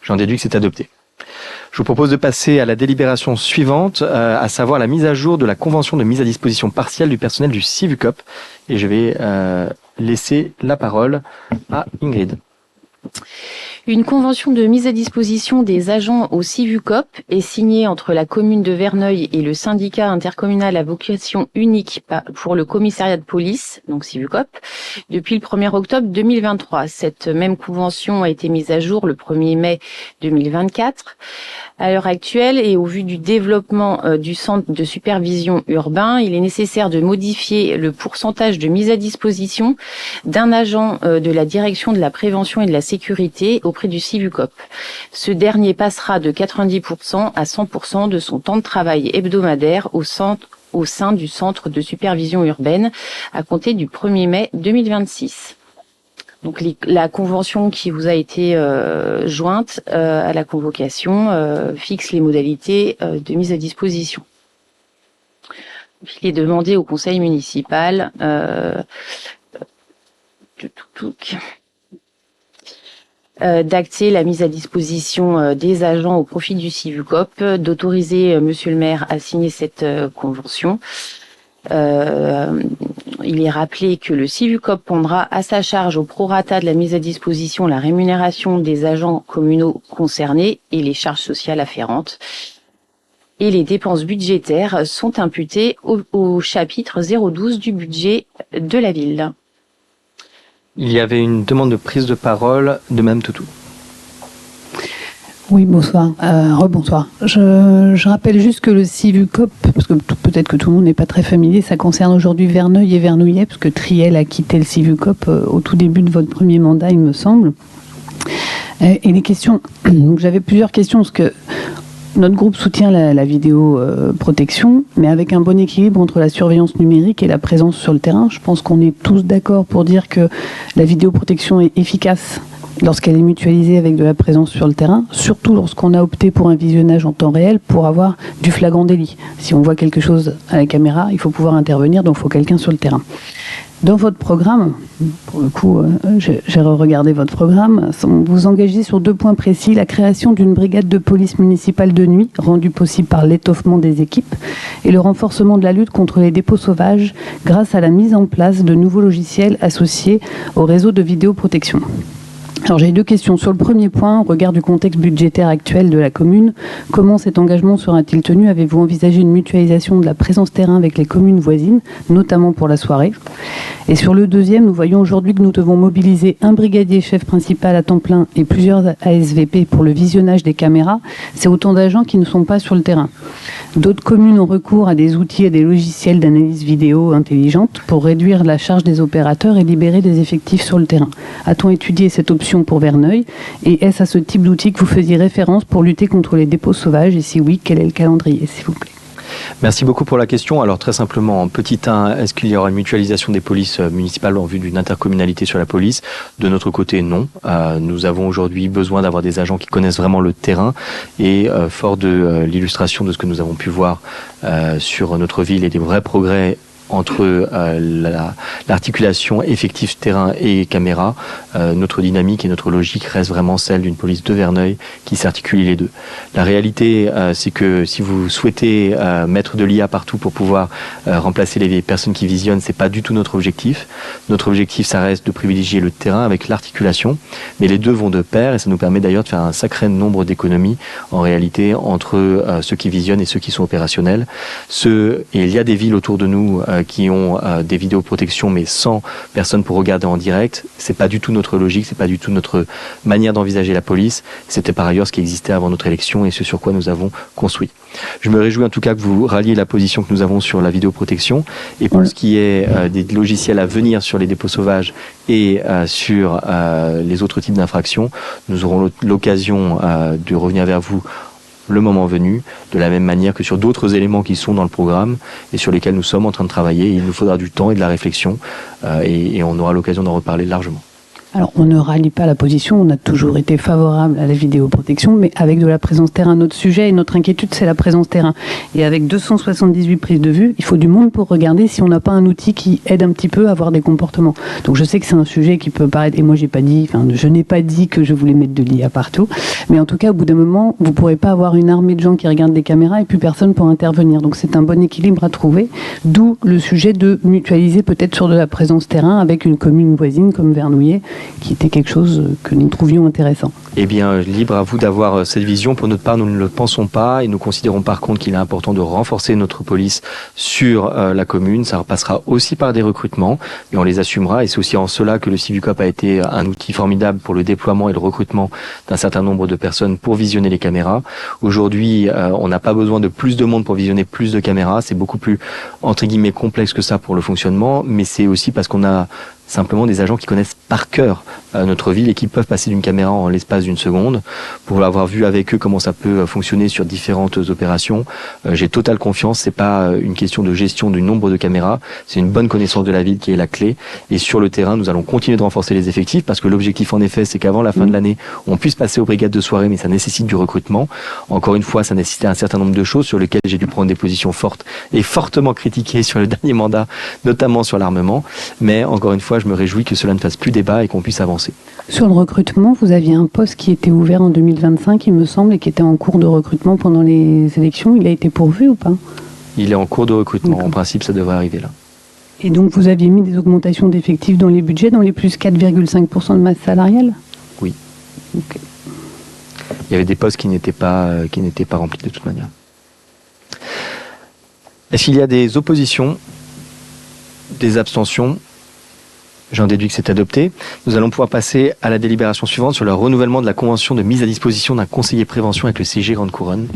J'en déduis que c'est adopté. Je vous propose de passer à la délibération suivante, à savoir la mise à jour de la convention de mise à disposition partielle du personnel du Civucop. Et je vais laisser la parole à Ingrid. Une convention de mise à disposition des agents au Civucop est signée entre la commune de Verneuil et le syndicat intercommunal à vocation unique pour le commissariat de police, donc Civucop, depuis le 1er octobre 2023. Cette même convention a été mise à jour le 1er mai 2024. À l'heure actuelle, et au vu du développement du centre de supervision urbain, il est nécessaire de modifier le pourcentage de mise à disposition d'un agent de la direction de la prévention et de la sécurité auprès du Civucop. Ce dernier passera de 90% à 100% de son temps de travail hebdomadaire au sein du centre de supervision urbaine à compter du 1er mai 2026. Donc la convention qui vous a été jointe à la convocation fixe les modalités de mise à disposition. Il est demandé au conseil municipal d'acter la mise à disposition des agents au profit du Civucop, d'autoriser Monsieur le maire à signer cette convention. Il est rappelé que le Civucop prendra à sa charge au prorata de la mise à disposition la rémunération des agents communaux concernés et les charges sociales afférentes. Et les dépenses budgétaires sont imputées au chapitre 012 du budget de la ville. Il y avait une demande de prise de parole de Mme Toutou. Oui, bonsoir. Rebonsoir. Je rappelle juste que le Civucop, parce que peut-être que tout le monde n'est pas très familier, ça concerne aujourd'hui Verneuil et Vernouillet, parce que Triel a quitté le Civucop au tout début de votre premier mandat, il me semble. Et les questions, donc j'avais plusieurs questions, parce que Notre groupe soutient la vidéoprotection, mais avec un bon équilibre entre la surveillance numérique et la présence sur le terrain. Je pense qu'on est tous d'accord pour dire que la vidéoprotection est efficace lorsqu'elle est mutualisée avec de la présence sur le terrain, surtout lorsqu'on a opté pour un visionnage en temps réel pour avoir du flagrant délit. Si on voit quelque chose à la caméra, il faut pouvoir intervenir, donc il faut quelqu'un sur le terrain. Dans votre programme, pour le coup, j'ai regardé votre programme, vous engagez sur 2 points précis, la création d'une brigade de police municipale de nuit, rendue possible par l'étoffement des équipes, et le renforcement de la lutte contre les dépôts sauvages grâce à la mise en place de nouveaux logiciels associés au réseau de vidéoprotection. Alors j'ai 2 questions. Sur le premier point, au regard du contexte budgétaire actuel de la commune, comment cet engagement sera-t-il tenu? Avez-vous envisagé une mutualisation de la présence terrain avec les communes voisines, notamment pour la soirée? Et sur le deuxième, nous voyons aujourd'hui que nous devons mobiliser un brigadier chef principal à temps plein et plusieurs ASVP pour le visionnage des caméras. C'est autant d'agents qui ne sont pas sur le terrain. D'autres communes ont recours à des outils et des logiciels d'analyse vidéo intelligente pour réduire la charge des opérateurs et libérer des effectifs sur le terrain. A-t-on étudié cette option pour Verneuil? Et est-ce à ce type d'outil que vous faisiez référence pour lutter contre les dépôts sauvages? Et si oui, quel est le calendrier, s'il vous plaît? Merci beaucoup pour la question. Alors très simplement, en petit 1, est-ce qu'il y aura une mutualisation des polices municipales en vue d'une intercommunalité sur la police? De notre côté, non. Nous avons aujourd'hui besoin d'avoir des agents qui connaissent vraiment le terrain et fort de l'illustration de ce que nous avons pu voir sur notre ville et des vrais progrès entre l'articulation effectif terrain et caméra, notre dynamique et notre logique reste vraiment celle d'une police de Verneuil qui s'articule les deux. La réalité, c'est que si vous souhaitez mettre de l'IA partout pour pouvoir remplacer les personnes qui visionnent, c'est pas du tout notre objectif. Notre objectif, ça reste de privilégier le terrain avec l'articulation, mais les deux vont de pair et ça nous permet d'ailleurs de faire un sacré nombre d'économies en réalité entre ceux qui visionnent et ceux qui sont opérationnels. Et il y a des villes autour de nous qui ont des vidéoprotections mais sans personne pour regarder en direct. C'est pas du tout notre logique, c'est pas du tout notre manière d'envisager la police. C'était par ailleurs ce qui existait avant notre élection et ce sur quoi nous avons construit. Je me réjouis en tout cas que vous ralliez la position que nous avons sur la vidéoprotection et pour ce qui est des logiciels à venir sur les dépôts sauvages et sur les autres types d'infractions, nous aurons l'occasion de revenir vers vous le moment venu, de la même manière que sur d'autres éléments qui sont dans le programme et sur lesquels nous sommes en train de travailler. Il nous faudra du temps et de la réflexion et on aura l'occasion d'en reparler largement. Alors, on ne rallie pas la position, on a toujours été favorable à la vidéoprotection, mais avec de la présence terrain. Notre sujet et notre inquiétude, c'est la présence terrain. Et avec 278 prises de vue, il faut du monde pour regarder si on n'a pas un outil qui aide un petit peu à avoir des comportements. Donc, je sais que c'est un sujet qui peut paraître, et moi, je n'ai pas dit que je voulais mettre de l'IA partout, mais en tout cas, au bout d'un moment, vous ne pourrez pas avoir une armée de gens qui regardent des caméras et plus personne pour intervenir. Donc, c'est un bon équilibre à trouver, d'où le sujet de mutualiser peut-être sur de la présence terrain avec une commune voisine comme Vernouillet, qui était quelque chose que nous trouvions intéressant. Eh bien, libre à vous d'avoir cette vision. Pour notre part, nous ne le pensons pas et nous considérons par contre qu'il est important de renforcer notre police sur la commune. Ça repassera aussi par des recrutements et on les assumera. Et c'est aussi en cela que le Civucop a été un outil formidable pour le déploiement et le recrutement d'un certain nombre de personnes pour visionner les caméras. Aujourd'hui, on n'a pas besoin de plus de monde pour visionner plus de caméras. C'est beaucoup plus, entre guillemets, complexe que ça pour le fonctionnement, mais c'est aussi parce qu'on a simplement des agents qui connaissent par cœur notre ville et qui peuvent passer d'une caméra en l'espace d'une seconde. Pour avoir vu avec eux comment ça peut fonctionner sur différentes opérations, j'ai totale confiance. C'est pas une question de gestion du nombre de caméras, c'est une bonne connaissance de la ville qui est la clé. Et sur le terrain, nous allons continuer de renforcer les effectifs parce que l'objectif en effet, c'est qu'avant la fin de l'année, on puisse passer aux brigades de soirée, mais ça nécessite du recrutement. Encore une fois, ça nécessitait un certain nombre de choses sur lesquelles j'ai dû prendre des positions fortes et fortement critiquées sur le dernier mandat, notamment sur l'armement. Mais encore une fois, je me réjouis que cela ne fasse plus débat et qu'on puisse avancer. Sur le recrutement, vous aviez un poste qui était ouvert en 2025, il me semble, et qui était en cours de recrutement pendant les élections. Il a été pourvu ou pas? Il est en cours de recrutement. En principe, ça devrait arriver là. Et donc, vous aviez mis des augmentations d'effectifs dans les budgets, dans les plus 4,5% de masse salariale? Oui. Okay. Il y avait des postes qui n'étaient pas remplis de toute manière. Est-ce qu'il y a des oppositions, des abstentions? J'en déduis que c'est adopté. Nous allons pouvoir passer à la délibération suivante sur le renouvellement de la convention de mise à disposition d'un conseiller prévention avec le CG Grande Couronne.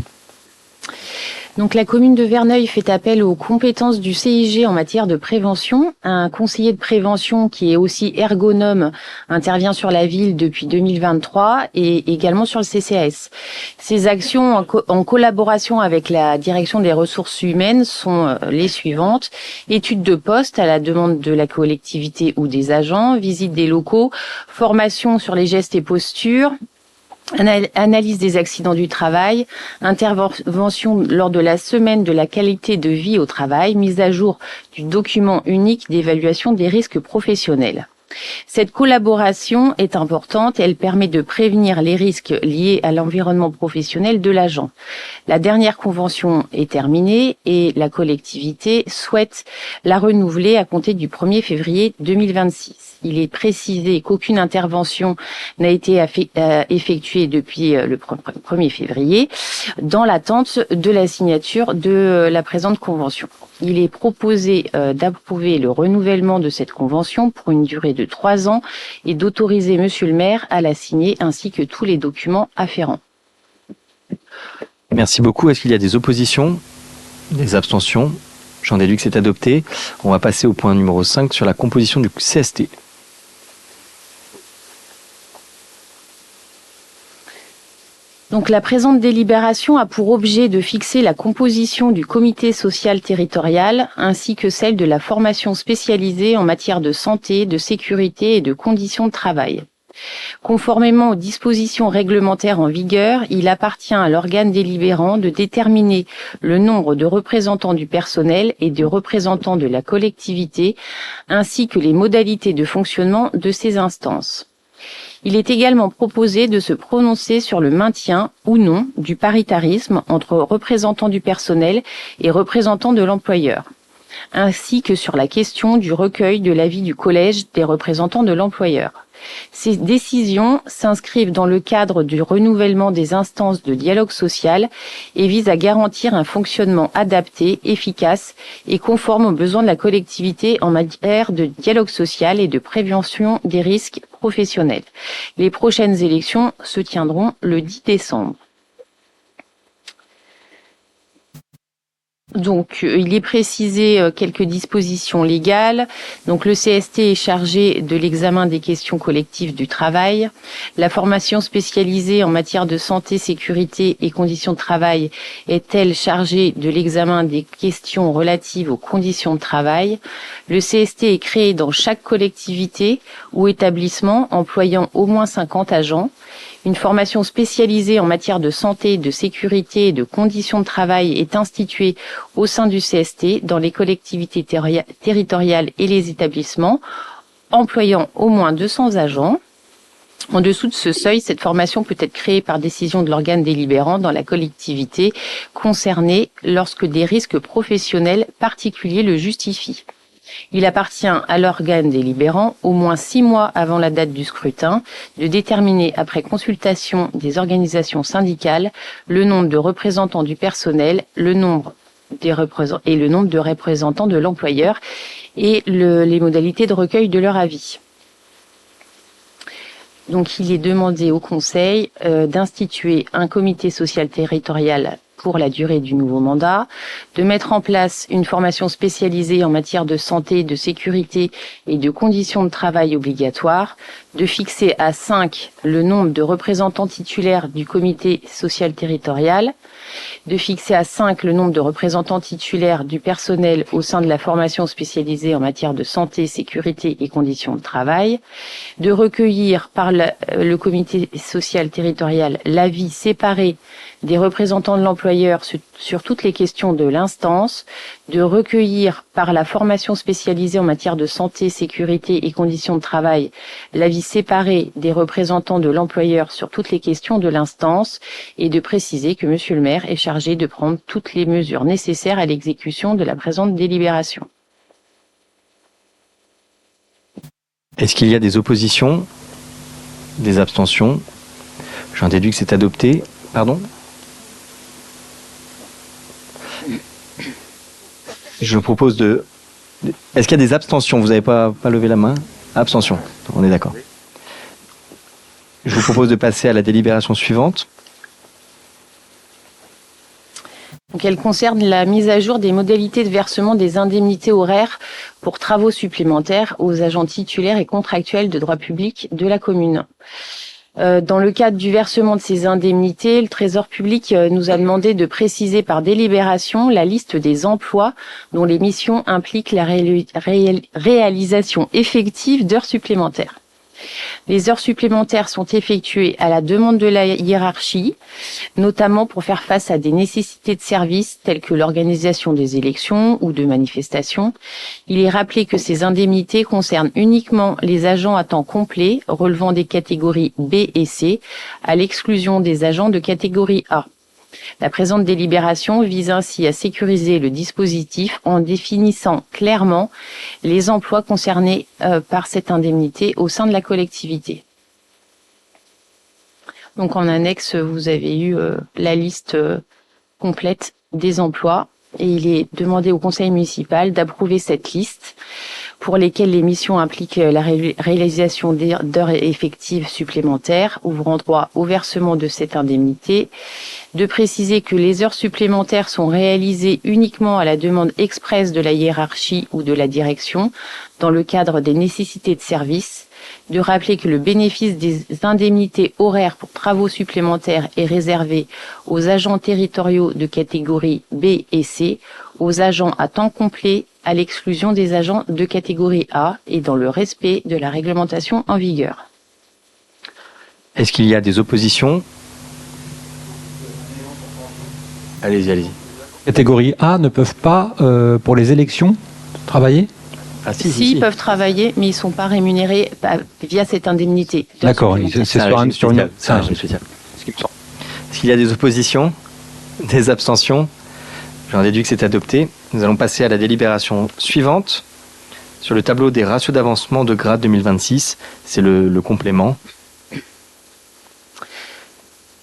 Donc la commune de Verneuil fait appel aux compétences du CIG en matière de prévention. Un conseiller de prévention qui est aussi ergonome intervient sur la ville depuis 2023 et également sur le CCAS. Ces actions en collaboration avec la direction des ressources humaines sont les suivantes. Études de poste à la demande de la collectivité ou des agents, visite des locaux, formation sur les gestes et postures, analyse des accidents du travail, intervention lors de la semaine de la qualité de vie au travail, mise à jour du document unique d'évaluation des risques professionnels. Cette collaboration est importante et elle permet de prévenir les risques liés à l'environnement professionnel de l'agent. La dernière convention est terminée et la collectivité souhaite la renouveler à compter du 1er février 2026. Il est précisé qu'aucune intervention n'a été effectuée depuis le 1er février dans l'attente de la signature de la présente convention. Il est proposé d'approuver le renouvellement de cette convention pour une durée de 3 ans et d'autoriser Monsieur le maire à la signer ainsi que tous les documents afférents. Merci beaucoup. Est-ce qu'il y a des oppositions, des abstentions? J'en déduis que c'est adopté. On va passer au point numéro 5 sur la composition du CST. Donc la présente délibération a pour objet de fixer la composition du comité social territorial ainsi que celle de la formation spécialisée en matière de santé, de sécurité et de conditions de travail. Conformément aux dispositions réglementaires en vigueur, il appartient à l'organe délibérant de déterminer le nombre de représentants du personnel et de représentants de la collectivité ainsi que les modalités de fonctionnement de ces instances. Il est également proposé de se prononcer sur le maintien ou non du paritarisme entre représentants du personnel et représentants de l'employeur, ainsi que sur la question du recueil de l'avis du collège des représentants de l'employeur. Ces décisions s'inscrivent dans le cadre du renouvellement des instances de dialogue social et visent à garantir un fonctionnement adapté, efficace et conforme aux besoins de la collectivité en matière de dialogue social et de prévention des risques professionnels. Les prochaines élections se tiendront le 10 décembre. Donc, il est précisé quelques dispositions légales. Donc, le CST est chargé de l'examen des questions collectives du travail. La formation spécialisée en matière de santé, sécurité et conditions de travail est-elle chargée de l'examen des questions relatives aux conditions de travail. Le CST est créé dans chaque collectivité ou établissement employant au moins 50 agents. Une formation spécialisée en matière de santé, de sécurité et de conditions de travail est instituée au sein du CST dans les collectivités territoriales et les établissements, employant au moins 200 agents. En dessous de ce seuil, cette formation peut être créée par décision de l'organe délibérant dans la collectivité concernée lorsque des risques professionnels particuliers le justifient. Il appartient à l'organe délibérant, au moins 6 mois avant la date du scrutin, de déterminer, après consultation des organisations syndicales, le nombre de représentants du personnel, le nombre de représentants de l'employeur et les modalités de recueil de leur avis. Donc, il est demandé au Conseil d'instituer un comité social territorial pour la durée du nouveau mandat, de mettre en place une formation spécialisée en matière de santé, de sécurité et de conditions de travail obligatoires, de fixer à 5 le nombre de représentants titulaires du comité social territorial, de fixer à 5 le nombre de représentants titulaires du personnel au sein de la formation spécialisée en matière de santé, sécurité et conditions de travail, de recueillir par le comité social territorial l'avis séparé des représentants de l'employeur sur toutes les questions de l'instance, de recueillir par la formation spécialisée en matière de santé, sécurité et conditions de travail l'avis séparé des représentants de l'employeur sur toutes les questions de l'instance et de préciser que Monsieur le maire est chargé de prendre toutes les mesures nécessaires à l'exécution de la présente délibération. Est-ce qu'il y a des oppositions, des abstentions? J'en déduis que c'est adopté. Pardon? Je propose de... Est-ce qu'il y a des abstentions? Vous n'avez pas levé la main? Abstention. On est d'accord. Je vous propose de passer à la délibération suivante. Donc, elle concerne la mise à jour des modalités de versement des indemnités horaires pour travaux supplémentaires aux agents titulaires et contractuels de droit public de la commune. Dans le cadre du versement de ces indemnités, le Trésor public nous a demandé de préciser par délibération la liste des emplois dont les missions impliquent la réalisation effective d'heures supplémentaires. Les heures supplémentaires sont effectuées à la demande de la hiérarchie, notamment pour faire face à des nécessités de service telles que l'organisation des élections ou de manifestations. Il est rappelé que ces indemnités concernent uniquement les agents à temps complet relevant des catégories B et C, à l'exclusion des agents de catégorie A. La présente délibération vise ainsi à sécuriser le dispositif en définissant clairement les emplois concernés par cette indemnité au sein de la collectivité. Donc en annexe, vous avez eu la liste complète des emplois et il est demandé au conseil municipal d'approuver cette liste pour lesquelles les missions impliquent la réalisation d'heures effectives supplémentaires ouvrant droit au versement de cette indemnité, de préciser que les heures supplémentaires sont réalisées uniquement à la demande expresse de la hiérarchie ou de la direction dans le cadre des nécessités de service, de rappeler que le bénéfice des indemnités horaires pour travaux supplémentaires est réservé aux agents territoriaux de catégorie B et C, aux agents à temps complet, à l'exclusion des agents de catégorie A et dans le respect de la réglementation en vigueur. Est-ce qu'il y a des oppositions ? Allez-y. Catégorie A ne peuvent pas, pour les élections, travailler ? Ah, si, ils peuvent travailler, mais ils ne sont pas rémunérés via cette indemnité. D'accord, c'est sur une... C'est un régime spécial. Est-ce qu'il y a des oppositions ? Des abstentions ? J'en déduis que c'est adopté. Nous allons passer à la délibération suivante sur le tableau des ratios d'avancement de grade 2026. C'est le complément.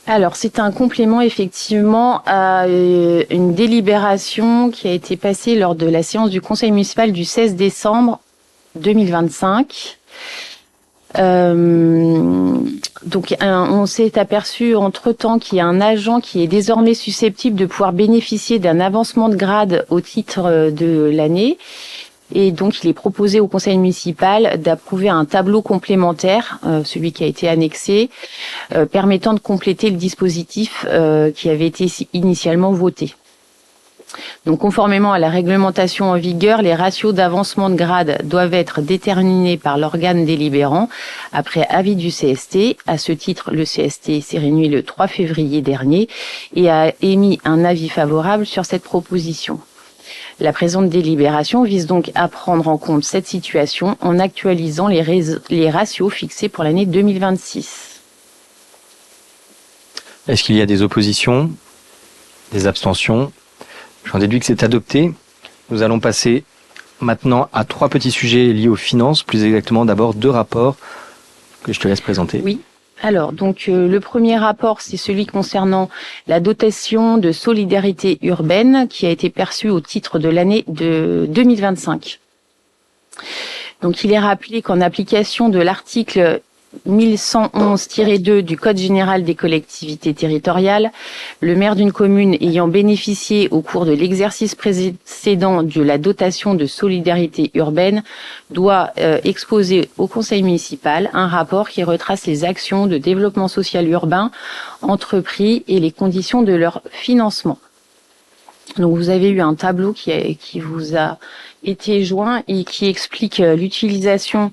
Alors, c'est un complément effectivement à une délibération qui a été passée lors de la séance du conseil municipal du 16 décembre 2025. Donc, on s'est aperçu entre-temps qu'il y a un agent qui est désormais susceptible de pouvoir bénéficier d'un avancement de grade au titre de l'année. Et donc, il est proposé au conseil municipal d'approuver un tableau complémentaire, celui qui a été annexé, permettant de compléter le dispositif qui avait été initialement voté. Donc, conformément à la réglementation en vigueur, les ratios d'avancement de grade doivent être déterminés par l'organe délibérant après avis du CST. À ce titre, le CST s'est réuni le 3 février dernier et a émis un avis favorable sur cette proposition. La présente délibération vise donc à prendre en compte cette situation en actualisant les ratios fixés pour l'année 2026. Est-ce qu'il y a des oppositions ? Des abstentions ? J'en déduis que c'est adopté. Nous allons passer maintenant à 3 petits sujets liés aux finances, plus exactement d'abord 2 rapports que je te laisse présenter. Oui. Alors, donc, le premier rapport, c'est celui concernant la dotation de solidarité urbaine qui a été perçue au titre de l'année de 2025. Donc, il est rappelé qu'en application de l'article 1111-2 du Code général des collectivités territoriales, le maire d'une commune ayant bénéficié au cours de l'exercice précédent de la dotation de solidarité urbaine doit exposer au conseil municipal un rapport qui retrace les actions de développement social urbain entrepris et les conditions de leur financement. Donc vous avez eu un tableau qui vous a été joint et qui explique l'utilisation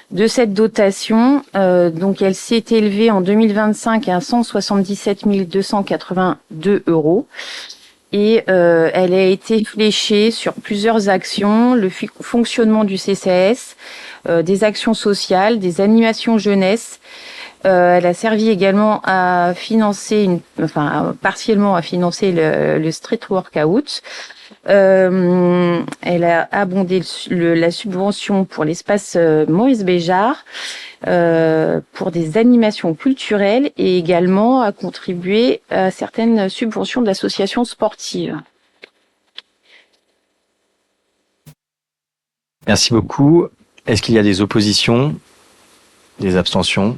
de cette dotation. Donc elle s'est élevée en 2025 à 177 282 € et elle a été fléchée sur plusieurs actions, le fonctionnement du CCAS, des actions sociales, des animations jeunesse. Elle a servi également à financer, partiellement à financer le street workout. Elle a abondé la subvention pour l'espace Maurice Béjart pour des animations culturelles et également a contribué à certaines subventions d'associations sportives. Merci beaucoup. Est-ce qu'il y a des oppositions, des abstentions ?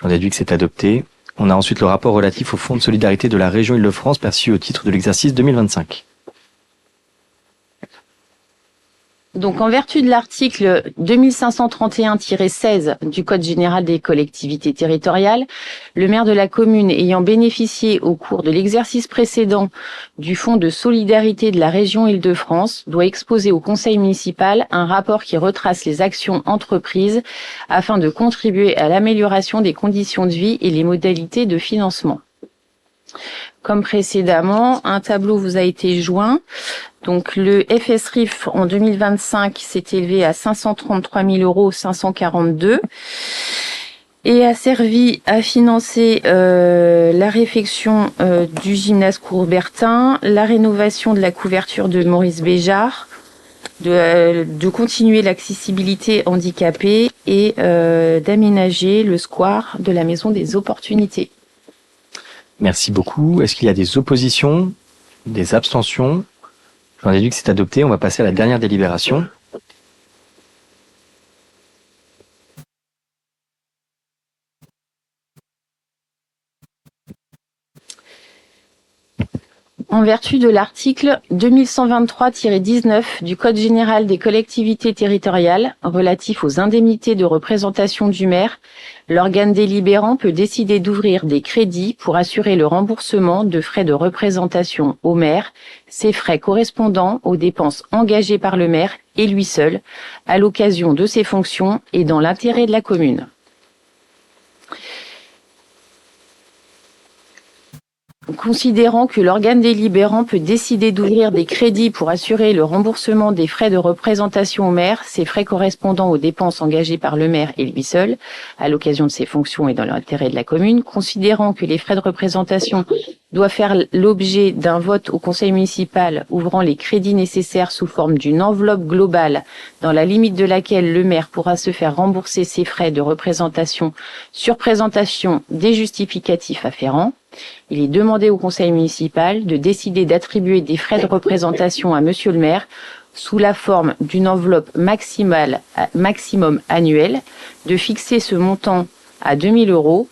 J'en déduis que c'est adopté. On a ensuite le rapport relatif au fonds de solidarité de la région Île-de-France perçu au titre de l'exercice 2025. Donc, en vertu de l'article 2531-16 du Code général des collectivités territoriales, le maire de la commune ayant bénéficié au cours de l'exercice précédent du Fonds de solidarité de la région Île-de-France doit exposer au conseil municipal un rapport qui retrace les actions entreprises afin de contribuer à l'amélioration des conditions de vie et les modalités de financement. Comme précédemment, un tableau vous a été joint. Donc, le FSRIF en 2025 s'est élevé à 533 542 et a servi à financer la réfection du gymnase Coubertin, la rénovation de la couverture de Maurice Béjart, de continuer l'accessibilité handicapée et d'aménager le square de la Maison des Opportunités. Merci beaucoup. Est-ce qu'il y a des oppositions, des abstentions? J'en déduis que c'est adopté. On va passer à la dernière délibération. En vertu de l'article 2123-19 du Code général des collectivités territoriales relatif aux indemnités de représentation du maire, l'organe délibérant peut décider d'ouvrir des crédits pour assurer le remboursement de frais de représentation au maire, ces frais correspondant aux dépenses engagées par le maire et lui seul, à l'occasion de ses fonctions et dans l'intérêt de la commune. Considérant que l'organe délibérant peut décider d'ouvrir des crédits pour assurer le remboursement des frais de représentation au maire, ces frais correspondant aux dépenses engagées par le maire et lui seul, à l'occasion de ses fonctions et dans l'intérêt de la commune, considérant que les frais de représentation doivent faire l'objet d'un vote au conseil municipal ouvrant les crédits nécessaires sous forme d'une enveloppe globale dans la limite de laquelle le maire pourra se faire rembourser ses frais de représentation sur présentation des justificatifs afférents, il est demandé au conseil municipal de décider d'attribuer des frais de représentation à monsieur le maire sous la forme d'une enveloppe maximum annuelle, de fixer ce montant à 2 000 €,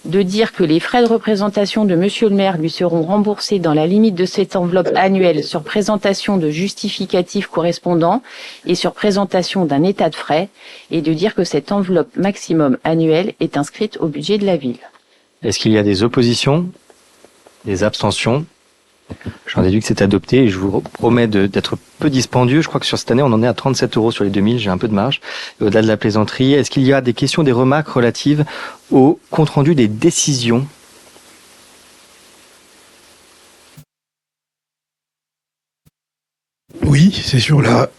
de dire que les frais de représentation de monsieur le maire lui seront remboursés dans la limite de cette enveloppe annuelle sur présentation de justificatifs correspondants et sur présentation d'un état de frais, et de dire que cette enveloppe maximum annuelle est inscrite au budget de la ville. Est-ce qu'il y a des oppositions, des abstentions? J'en déduis que c'est adopté et je vous promets d'être peu dispendieux. Je crois que sur cette année, on en est à 37 € sur les 2000. J'ai un peu de marge. Et au-delà de la plaisanterie, est-ce qu'il y a des questions, des remarques relatives au compte-rendu des décisions? Oui, c'est sur la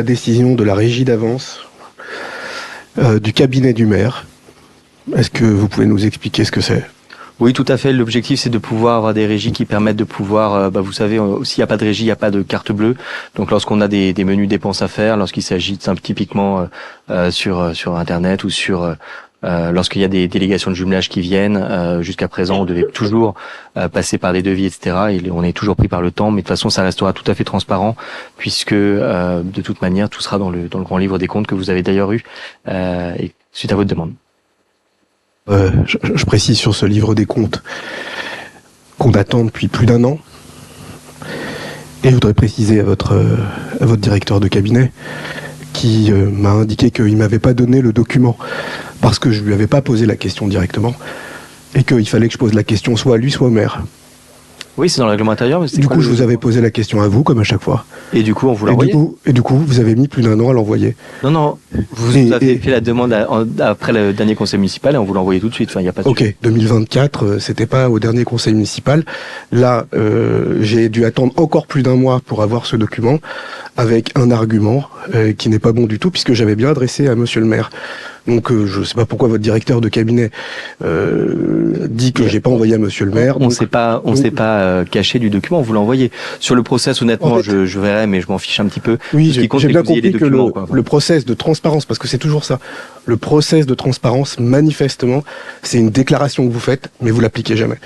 décision de la régie d'avance du cabinet du maire. Est-ce que vous pouvez nous expliquer ce que c'est? Oui, tout à fait. L'objectif, c'est de pouvoir avoir des régies qui permettent de pouvoir, vous savez, s'il n'y a pas de régie, il n'y a pas de carte bleue. Donc, lorsqu'on a des menus dépenses à faire, lorsqu'il s'agit typiquement sur Internet ou lorsqu'il y a des délégations de jumelage qui viennent, jusqu'à présent, on devait toujours passer par des devis, etc. Et on est toujours pris par le temps, mais de toute façon, ça restera tout à fait transparent, puisque de toute manière, tout sera dans le grand livre des comptes que vous avez d'ailleurs eu, et suite à votre demande. Je précise sur ce livre des comptes qu'on attend depuis plus d'1 an. Et je voudrais préciser à votre directeur de cabinet qui m'a indiqué qu'il ne m'avait pas donné le document parce que je ne lui avais pas posé la question directement et qu'il fallait que je pose la question soit à lui, soit au maire. Oui, c'est dans le règlement intérieur. Mais du coup, je vous avais posé la question à vous, comme à chaque fois. Et du coup, on vous l'a envoyé. Et du coup, vous avez mis plus d'1 an à l'envoyer. Non, vous avez fait la demande après le dernier conseil municipal et on vous l'a envoyé tout de suite. Enfin, il y a pas de Ok, 2024, c'était pas au dernier conseil municipal. Là, j'ai dû attendre encore plus d'1 mois pour avoir ce document avec un argument qui n'est pas bon du tout puisque j'avais bien adressé à monsieur le maire. Donc je ne sais pas pourquoi votre directeur de cabinet dit que j'ai pas envoyé à monsieur le maire. On s'est pas caché du document, on vous l'a envoyé. Sur le process, honnêtement, en fait, je verrai, mais je m'en fiche un petit peu. Oui, j'ai bien compris que le process de transparence, parce que c'est toujours ça, le process de transparence, manifestement, c'est une déclaration que vous faites, mais vous l'appliquez jamais.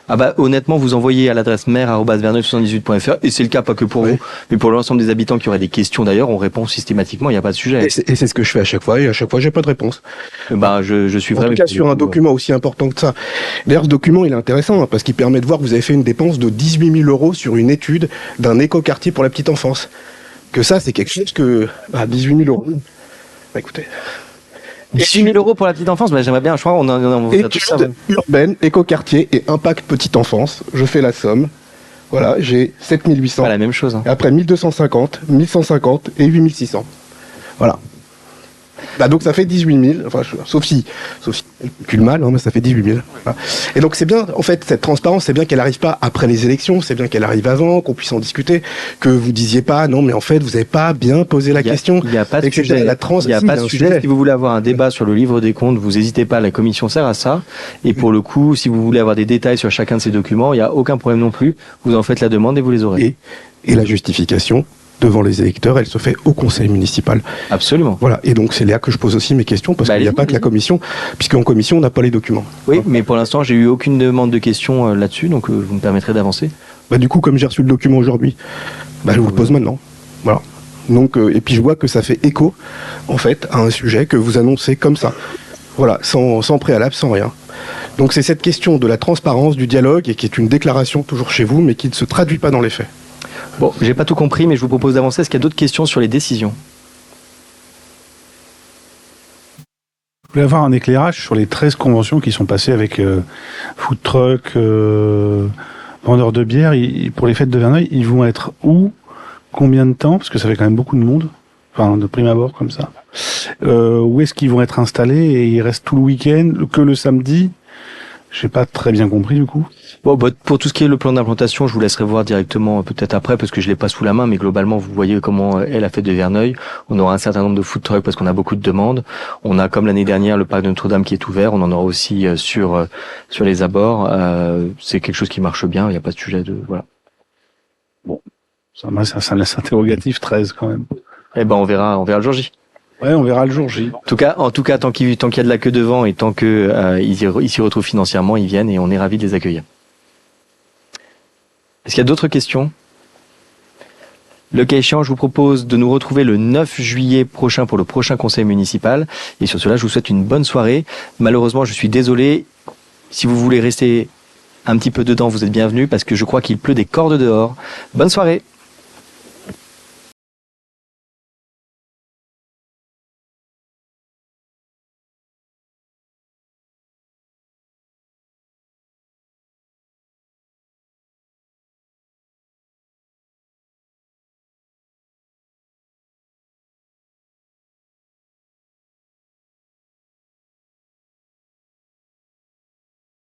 Ah bah honnêtement, vous envoyez à l'adresse maire@verneuil78.fr et c'est le cas pas que pour vous, mais pour l'ensemble des habitants qui auraient des questions d'ailleurs, on répond systématiquement, il n'y a pas de sujet. Et c'est ce que je fais à chaque fois, et à chaque fois j'ai pas de réponse. Bah je suis En vraiment tout cas sur un document aussi important que ça. D'ailleurs ce document il est intéressant parce qu'il permet de voir que vous avez fait une dépense de 18 000 € sur une étude d'un écoquartier pour la petite enfance. Que ça c'est quelque chose que... 18 000 €. Bah écoutez... 18 000 € pour la petite enfance, bah, j'aimerais bien, je crois, on a tout ça. Urbaine, écoquartier et impact petite enfance. Je fais la somme. Voilà, j'ai 7 800. Pas la même chose. Hein. Et après 1250, 1150 et 8 600. Voilà. Bah donc ça fait 18 000, enfin, sauf si elle calcule mal, hein, mais ça fait 18 000. Voilà. Et donc c'est bien, en fait, cette transparence, c'est bien qu'elle n'arrive pas après les élections, c'est bien qu'elle arrive avant, qu'on puisse en discuter, que vous disiez pas, non mais en fait, vous n'avez pas bien posé la question. Il n'y a pas de sujet. Il n'y a pas de sujet. Si vous voulez avoir un débat sur le livre des comptes, vous n'hésitez pas, la commission sert à ça. Et pour le coup, si vous voulez avoir des détails sur chacun de ces documents, il n'y a aucun problème non plus. Vous en faites la demande et vous les aurez. Et la justification devant les électeurs, elle se fait au conseil municipal. Absolument. Voilà, et donc c'est là que je pose aussi mes questions, parce qu'il n'y a pas que la commission, puisqu'en commission, on n'a pas les documents. Oui, mais pour l'instant, j'ai eu aucune demande de questions là-dessus, donc vous me permettrez d'avancer. Bah, du coup, comme j'ai reçu le document aujourd'hui, je vous le pose maintenant. Voilà. Donc, et puis je vois que ça fait écho, en fait, à un sujet que vous annoncez comme ça. Voilà, sans préalable, sans rien. Donc c'est cette question de la transparence, du dialogue, et qui est une déclaration toujours chez vous, mais qui ne se traduit pas dans les faits. Bon, j'ai pas tout compris, mais je vous propose d'avancer. Est-ce qu'il y a d'autres questions sur les décisions ? Je voulais avoir un éclairage sur les 13 conventions qui sont passées avec food truck, vendeurs de bière. Pour les fêtes de Verneuil, ils vont être où ? Combien de temps ? Parce que ça fait quand même beaucoup de monde. Enfin, de prime abord, comme ça. Où est-ce qu'ils vont être installés ? Et ils restent tout le week-end, que le samedi ? J'ai pas très bien compris, du coup. Bon, pour tout ce qui est le plan d'implantation, je vous laisserai voir directement peut-être après parce que je l'ai pas sous la main, mais globalement vous voyez comment est la fête de Verneuil. On aura un certain nombre de food trucks parce qu'on a beaucoup de demandes. On a comme l'année dernière le parc de Notre-Dame qui est ouvert. On en aura aussi sur les abords. C'est quelque chose qui marche bien. Il n'y a pas de sujet de voilà. Bon, ça laisse interrogatif 13 quand même. Eh ben on verra le jour J. Ouais, on verra le jour J. En tout cas, tant qu'il y a de la queue devant et tant que ils s'y retrouvent financièrement, ils viennent et on est ravis de les accueillir. Est-ce qu'il y a d'autres questions ? Le cas échéant, je vous propose de nous retrouver le 9 juillet prochain pour le prochain conseil municipal. Et sur cela, je vous souhaite une bonne soirée. Malheureusement, je suis désolé. Si vous voulez rester un petit peu dedans, vous êtes bienvenus parce que je crois qu'il pleut des cordes dehors. Bonne soirée !